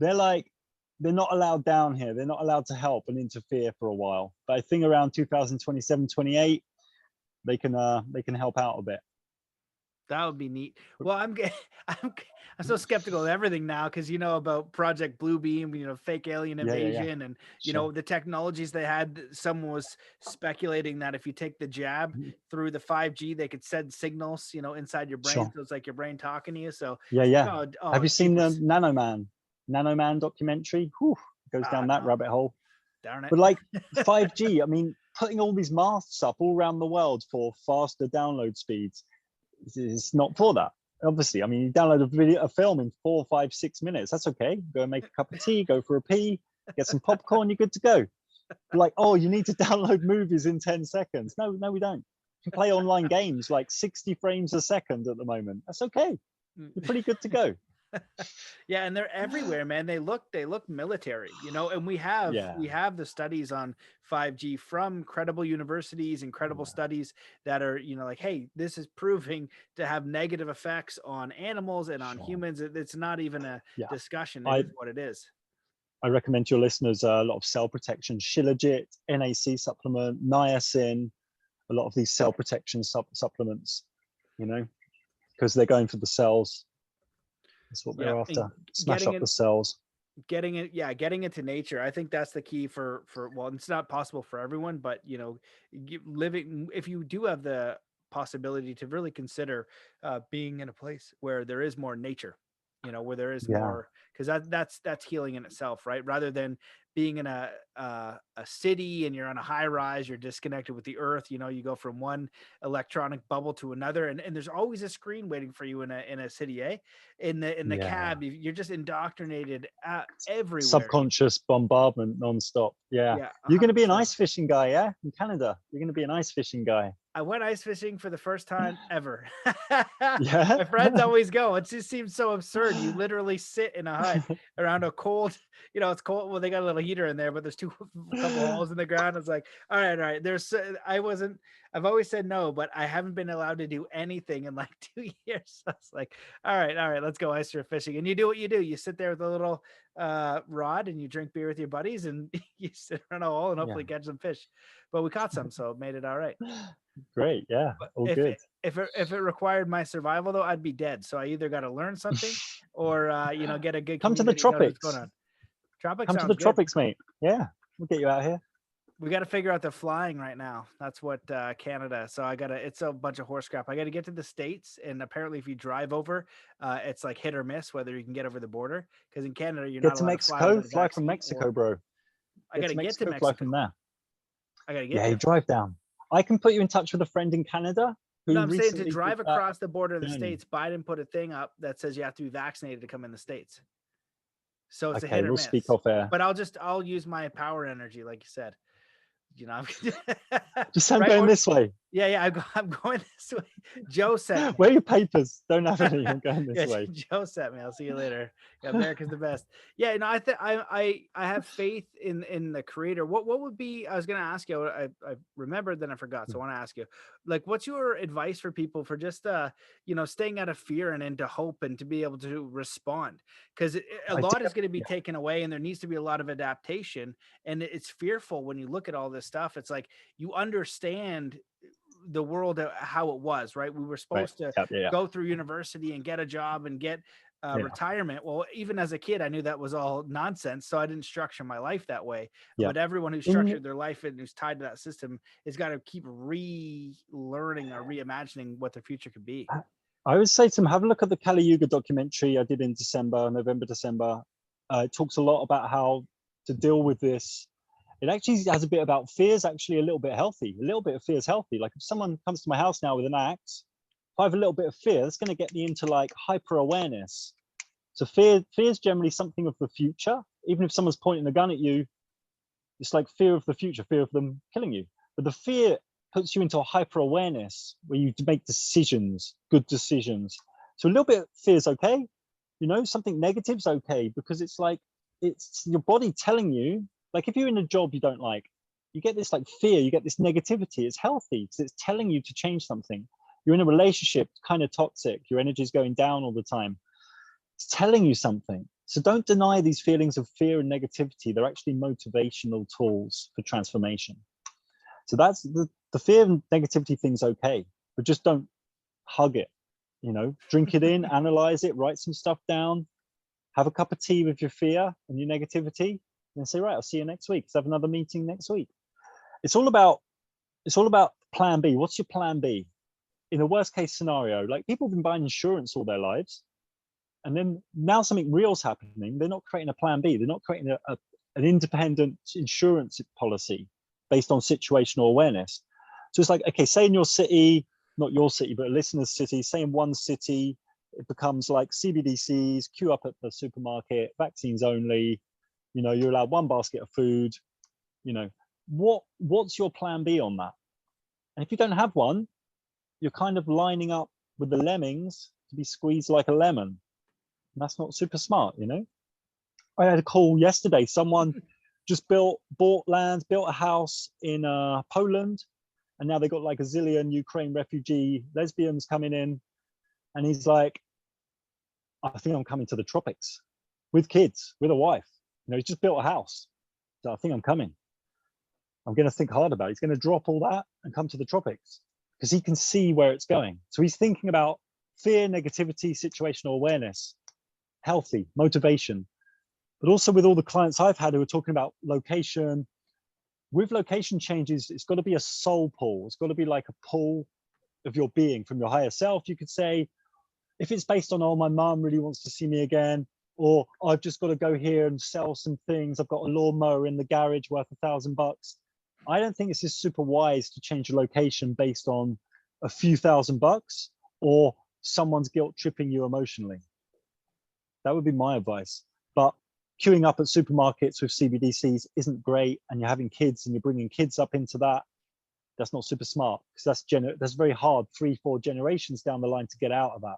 They're not allowed down here. They're not allowed to help and interfere for a while. But I think around 2027, 28, they can help out a bit. That would be neat. Well, I'm I'm so skeptical of everything now, because about Project Bluebeam, fake alien Yeah. invasion, and Sure. the technologies they had. Someone was speculating that if you take the jab through the 5G, they could send signals, inside your brain, Sure. so it's like your brain talking to you. So Yeah. it's like, Yeah. oh, Have you seen the jeepers. Nanoman documentary? Whew, goes down that No, rabbit hole. darn it. But like 5G, I mean, putting all these masts up all around the world for faster download speeds is not for that. Obviously, I mean, you download a film in 4, 5, 6 minutes. That's okay. Go and make a cup of tea, go for a pee, get some popcorn, you're good to go. But like, oh, you need to download movies in 10 seconds. No, we don't. You can play online games like 60 frames a second at the moment. That's okay. You're pretty good to go. Yeah, and they're everywhere, man. They look military, and we have Yeah, we have the studies on 5G from credible universities and credible yeah, studies that are, like, hey, this is proving to have negative effects on animals and on sure. humans. It's not even a Yeah, discussion. It I is what it is. I recommend to your listeners a lot of cell protection, Shilajit, NAC supplement, niacin, a lot of these cell protection supplements, because they're going for the cells. That's what Yeah, they're and after. Smash getting up it the cells. getting into nature, I think that's the key for well, it's not possible for everyone, but living, if you do have the possibility to really consider being in a place where there is more nature, where there is Yeah, more, because that's healing in itself, right? Rather than being in a city and you're on a high rise, you're disconnected with the earth. You go from one electronic bubble to another, and there's always a screen waiting for you in a city, in the yeah. cab. You're just indoctrinated everywhere. Subconscious bombardment nonstop. Yeah. Yeah, You're going to be an 100%. ice fishing guy, yeah? In Canada, you're going to be an ice fishing guy. I went ice fishing for the first time ever. Yeah. My friends always go. It just seems so absurd. You literally sit in a hut around a cold, it's cold. Well, they got a little heater in there, but there's a couple holes in the ground. It's like, all right, all right. I've always said no, but I haven't been allowed to do anything in like 2 years. So it's like, all right, let's go ice fishing. And you do what you do. You sit there with a little rod and you drink beer with your buddies and you sit around a hole and Yeah. hopefully catch some fish. But we caught some, so it made it all right. Great. Yeah. But All if good. it required my survival though, I'd be dead. So I either got to learn something or get a good Come to the community who knows what's going tropics. on. Tropic Come to the sounds good. tropics, mate. Yeah. We'll get you out here. We got to figure out the flying right now. That's what Canada. So it's a bunch of horse crap. I got to get to the States, and apparently, if you drive over, it's like hit or miss whether you can get over the border. Because in Canada, you're Get not to allowed to fly Mexico, without a fly from vaccine. Mexico, Or bro. I Get got to to get to Mexico, fly from Mexico. there. I got to get Yeah, you there. drive down. I can put you in touch with a friend in Canada No, who I'm saying to recently did drive that across the border in the journey. States, Biden put a thing up that says you have to be vaccinated to come in the States. So it's a Okay, hit or we'll miss. speak off air. But I'll use my power energy, like you said. Just I'm right? going this way. Yeah. I'm going this way. Joe sent me. Where are your papers? Don't have any. I'm going this way. Joe sent me. I'll see you later. Yeah, America's the best. Yeah, no, I have faith in the creator. What would be? I was gonna ask you. I remembered, then I forgot. So I want to ask you, like, what's your advice for people for just staying out of fear and into hope and to be able to respond? Because a lot is going to be taken away, and there needs to be a lot of adaptation. And it's fearful when you look at all this stuff. It's like you understand the world how it was, right? We were supposed to go through university and get a job and get retirement. Well, even as a kid, I knew that was all nonsense, so I didn't structure my life that way. But everyone who structured their life and who's tied to that system has got to keep relearning or reimagining what the future could be. I would say to them, have a look at the Kali Yuga documentary I did in November, December. It talks a lot about how to deal with this. It actually has a bit about fears, actually a little bit healthy. A little bit of fear is healthy. Like if someone comes to my house now with an axe, if I have a little bit of fear, that's going to get me into like hyper awareness. So fear is generally something of the future. Even if someone's pointing a gun at you, it's like fear of the future, fear of them killing you. But the fear puts you into a hyper awareness where you make decisions, good decisions. So a little bit of fear is okay. Something negative is okay, because it's like, it's your body telling you, like if you're in a job you don't like, you get this like fear, you get this negativity. It's healthy because it's telling you to change something. You're in a relationship, kind of toxic, your energy is going down all the time. It's telling you something. So don't deny these feelings of fear and negativity. They're actually motivational tools for transformation. So that's the fear and negativity thing's okay, but just don't hug it. Drink it in, analyze it, write some stuff down, have a cup of tea with your fear and your negativity, and say, right, I'll see you next week. Let's have another meeting next week. It's all about plan B. What's your plan B? In a worst case scenario, like people have been buying insurance all their lives, and then now something real's happening. They're not creating a plan B. They're not creating an independent insurance policy based on situational awareness. So it's like, okay, say in your city, not your city, but a listener's city, say in one city, it becomes like CBDCs, queue up at the supermarket, vaccines only, you're allowed one basket of food, what's your plan B on that? And if you don't have one, you're kind of lining up with the lemmings to be squeezed like a lemon. That's not super smart, you know. I had a call yesterday. Someone just bought land, built a house in Poland, and now they got like a zillion Ukraine refugee lesbians coming in. And he's like, I think I'm coming to the tropics with kids, with a wife. You know, he's just built a house. So I think I'm coming. I'm going to think hard about it. He's going to drop all that and come to the tropics because he can see where it's going. So he's thinking about fear, negativity, situational awareness, healthy motivation. But also with all the clients I've had who are talking about location, with location changes, it's got to be a soul pull. It's got to be like a pull of your being from your higher self. You could say, if it's based on, oh, my mom really wants to see me again, or I've just got to go here and sell some things. I've got a lawnmower in the garage worth $1,000. I don't think it's just super wise to change your location based on a few $1,000 or someone's guilt tripping you emotionally. That would be my advice. But queuing up at supermarkets with CBDCs isn't great, and you're having kids and you're bringing kids up into that. That's not super smart, because that's very hard 3-4 generations down the line to get out of that.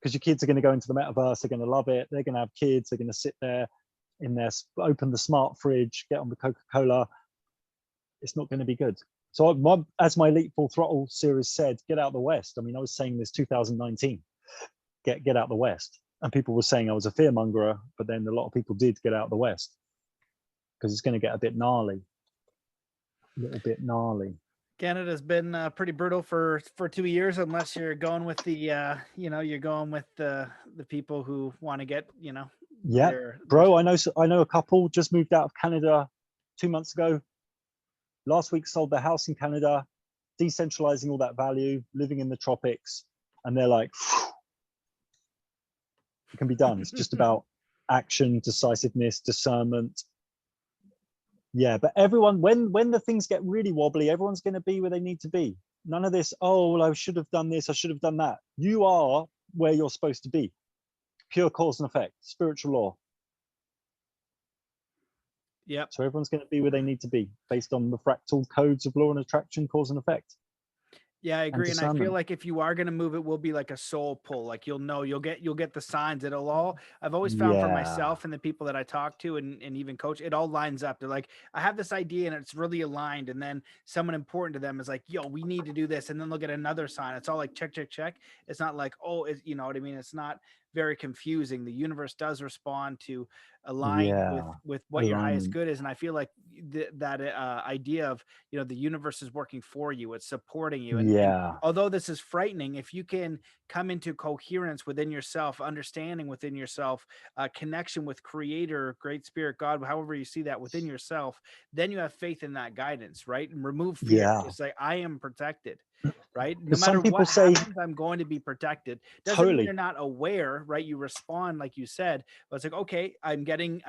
Because your kids are going to go into the metaverse, they're going to love it, they're going to have kids, they're going to sit there in there, open the smart fridge, get on the Coca-Cola. It's not going to be good. So as my Elite Full Throttle series said, get out the West. I mean, I was saying this 2019, get out the West. And people were saying I was a fearmongerer, but then a lot of people did get out the West because it's going to get a bit gnarly, a little bit gnarly. Canada's been pretty brutal for 2 years, unless you're going with the you're going with the people who want to get Yeah, bro. I know a couple just moved out of Canada 2 months ago. Last week sold their house in Canada, decentralizing all that value, living in the tropics, and they're like, it can be done. It's just about action, decisiveness, discernment. Yeah, but everyone, when the things get really wobbly, everyone's going to be where they need to be. None of this, oh, well, I should have done this, I should have done that. You are where you're supposed to be. Pure cause and effect, spiritual law. Yep. So everyone's going to be where they need to be based on the fractal codes of law and attraction, cause and effect. Yeah, I agree. And I feel like if you are going to move, it will be like a soul pull. Like you'll get the signs. I've always found for myself and the people that I talk to and even coach, it all lines up. They're like, I have this idea and it's really aligned. And then someone important to them is like, yo, we need to do this. And then they'll get another sign. It's all like check, check, check. It's not like, oh, you know what I mean? It's not very confusing. The universe does respond to align with what your highest good is. And I feel like that idea of, the universe is working for you. It's supporting you. And although this is frightening, if you can come into coherence within yourself, understanding within yourself, connection with creator, great spirit, God, however you see that within yourself, then you have faith in that guidance, right? And remove fear. It's like, I am protected, right? No matter what happens, I'm going to be protected. Doesn't mean you're not aware, right? You respond, like you said, but it's like, okay, I'm getting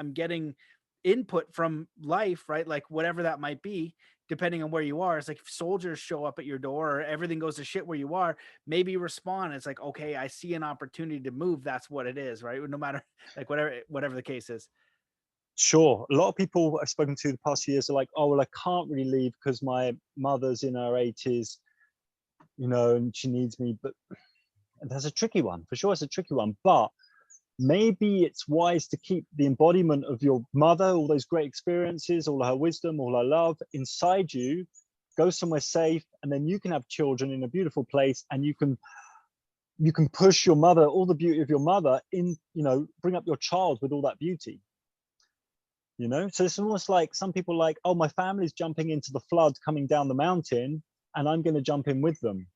input from life, right? Like whatever that might be, depending on where you are. It's like if soldiers show up at your door or everything goes to shit where you are, maybe you respond. It's like, okay, I see an opportunity to move. That's what it is, right? No matter like whatever the case is. Sure. A lot of people I've spoken to the past few years are like, oh, well, I can't really leave because my mother's in her 80s, and she needs me. But that's a tricky one. For sure, it's a tricky one. But maybe it's wise to keep the embodiment of your mother, all those great experiences, all her wisdom, all her love inside you, go somewhere safe, and then you can have children in a beautiful place, and you can push your mother, all the beauty of your mother in, bring up your child with all that beauty. So it's almost like some people like, oh, my family's jumping into the flood coming down the mountain and I'm going to jump in with them.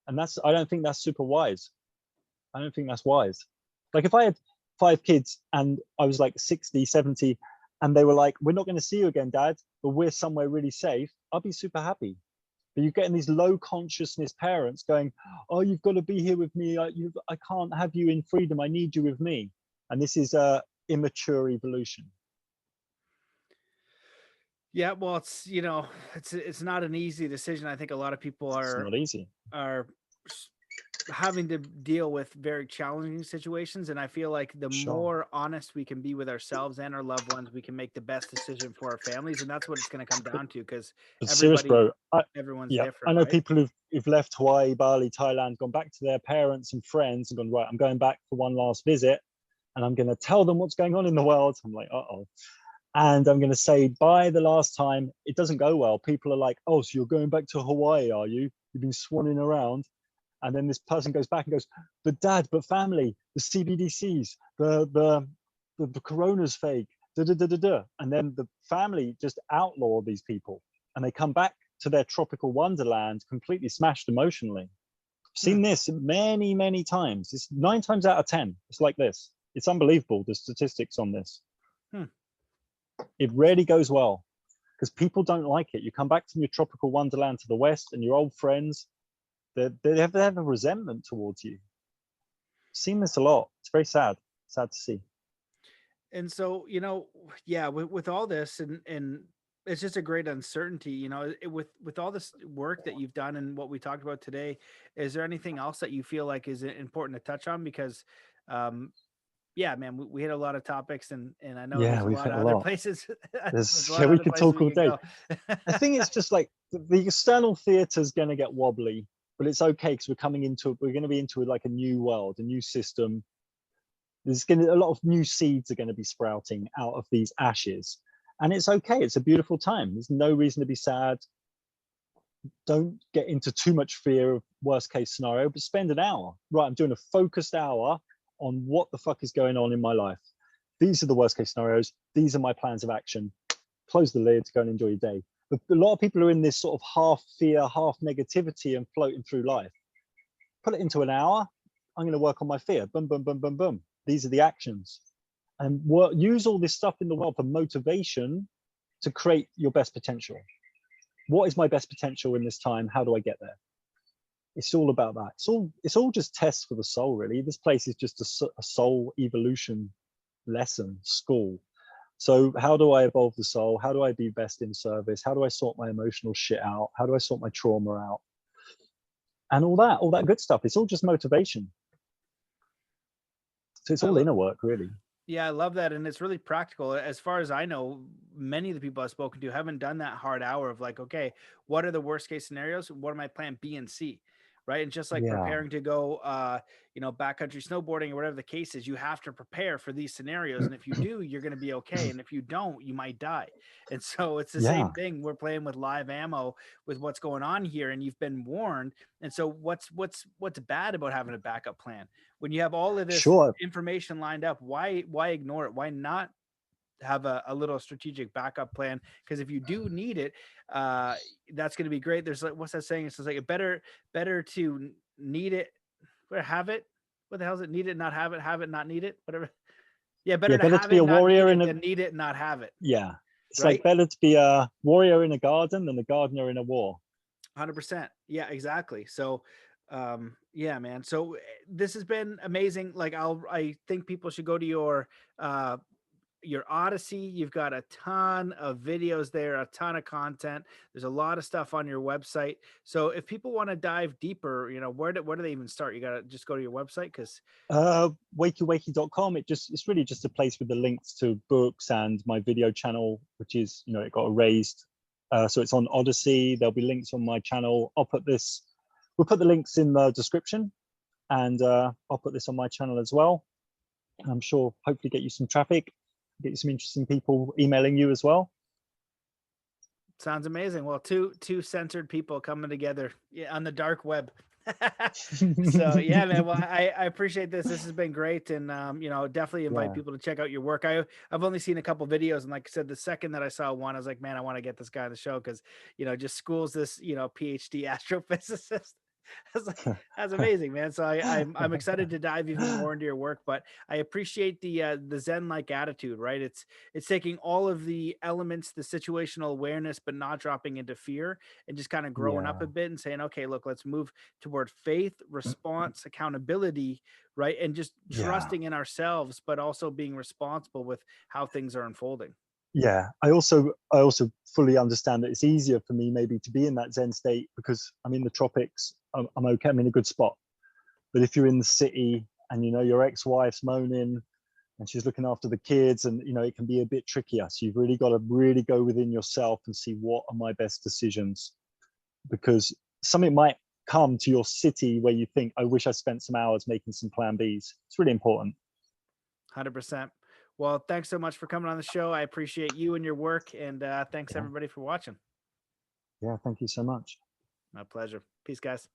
And I don't think that's super wise. I don't think that's wise. Like if I had 5 kids and I was like 60, 70, and they were like, we're not going to see you again, Dad, but we're somewhere really safe, I'll be super happy. But you're getting these low consciousness parents going, oh, you've got to be here with me. I can't have you in freedom. I need you with me. And this is immature evolution. Yeah, well, it's not an easy decision. I think a lot of people are having to deal with very challenging situations, and I feel like the Sure. more honest we can be with ourselves and our loved ones, we can make the best decision for our families, and that's what it's going to come But, down to, because but serious, everybody bro. everyone's Yeah, I different, know right? people who've left Hawaii, Bali, Thailand, gone back to their parents and friends and gone, right, I'm going back for one last visit and I'm going to tell them what's going on in the world. I'm like, uh-oh. And I'm going to say, bye the last time. It doesn't go well. People are like, oh, so you're going back to Hawaii, are you? You've been swanning around. And then this person goes back and goes, but dad, but family, the CBDCs, the corona's fake, da, da, da, da, da. And then the family just outlaw these people and they come back to their tropical wonderland completely smashed emotionally. I've Hmm. seen this many, many times. It's 9 times out of 10. It's like this. It's unbelievable, the statistics on this. Hmm. It rarely goes well because people don't like it. You come back from your tropical wonderland to the West and your old friends, they have a resentment towards you. I've seen this a lot. It's very sad to see. And so, yeah, with all this, and it's just a great uncertainty, with all this work that you've done and what we talked about today. Is there anything else that you feel like is important to touch on? Because um yeah, man, we hit a lot of topics, and I know Yeah, there's a we've lot hit of a other lot. places. There's a Yeah, lot of we other could places talk we all could day. go. I think it's just like the external theatre is going to get wobbly, but it's okay because we're going to be into like a new world, a new system. There's going to a lot of new seeds are going to be sprouting out of these ashes, and it's okay. It's a beautiful time. There's no reason to be sad. Don't get into too much fear of worst case scenario, but spend an hour. Right, I'm doing a focused hour on what the fuck is going on in my life. These are the worst case scenarios. These are my plans of action. Close the lid, go and enjoy your day. But a lot of people are in this sort of half fear, half negativity and floating through life. Put it into an hour. I'm going to work on my fear. Boom, boom, boom, boom, boom. These are the actions. And use all this stuff in the world for motivation to create your best potential. What is my best potential in this time? How do I get there? It's all about that. It's all just tests for the soul, really. This place is just a soul evolution lesson, school. So how do I evolve the soul? How do I be best in service? How do I sort my emotional shit out? How do I sort my trauma out? And all that good stuff. It's all just motivation. So it's I all lo- inner work, really. yeah, I love that, and it's really practical. As far as I know, many of the people I've spoken to haven't done that hard hour of like, okay, what are the worst case scenarios? What are my plan B and C? Right. And just like Yeah. preparing to go backcountry snowboarding or whatever the case is, you have to prepare for these scenarios. And if you do, you're gonna be okay. And if you don't, you might die. And so it's the Yeah. same thing. We're playing with live ammo with what's going on here, and you've been warned. And so what's bad about having a backup plan? When you have all of this Sure. information lined up, why ignore it? Why not have a little strategic backup plan? Because if you do need it, uh that's going to be great. There's like, what's that saying? It's just like better to need it or have it. What the hell is it? Need it, not have it, not need it, whatever. Yeah, Yeah, better to better to have be it, a not need warrior it, in a than need it, not have it. yeah. It's like Right. better to be a warrior in a garden than a gardener in a war. 100%. Yeah, exactly. So yeah, man. So this has been amazing. Like I think people should go to uh your Odyssey. You've got a ton of videos there, a ton of content. There's a lot of stuff on your website. So if people want to dive deeper, where do they even start? You got to just go to your website, because waykiwayki.com. It's really just a place with the links to books and my video channel, which is, it got erased. So it's on Odyssey. There'll be links on my channel. We'll put the links in the description, and I'll put this on my channel as well. I'm sure hopefully get you some traffic, get you some interesting people emailing you as well. sounds amazing. Well, two censored people coming together, yeah, on the dark web. So yeah, man. Well, I appreciate this. This has been great, and definitely invite Yeah. people to check out your work. I've only seen a couple videos, and like I said, the second that I saw one, I was like, man, I want to get this guy on the show, because just schools this PhD astrophysicist. I was like, that's amazing, man. So I'm excited to dive even more into your work, but I appreciate the Zen like attitude, right? It's taking all of the elements, the situational awareness, but not dropping into fear, and just kind of growing up Yeah. a bit and saying, okay, look, let's move toward faith, response, accountability, right? And just Yeah. trusting in ourselves, but also being responsible with how things are unfolding. Yeah, I also fully understand that it's easier for me maybe to be in that Zen state because I'm in the tropics. I'm okay. I'm in a good spot. But if you're in the city and, you know, your ex-wife's moaning and she's looking after the kids, and, you know, it can be a bit trickier. So you've really got to really go within yourself and see what are my best decisions, because something might come to your city where you think, I wish I spent some hours making some plan Bs. It's really important. 100%. Well, thanks so much for coming on the show. I appreciate you and your work, and thanks everybody for watching. Yeah, thank you so much. My pleasure. Peace, guys.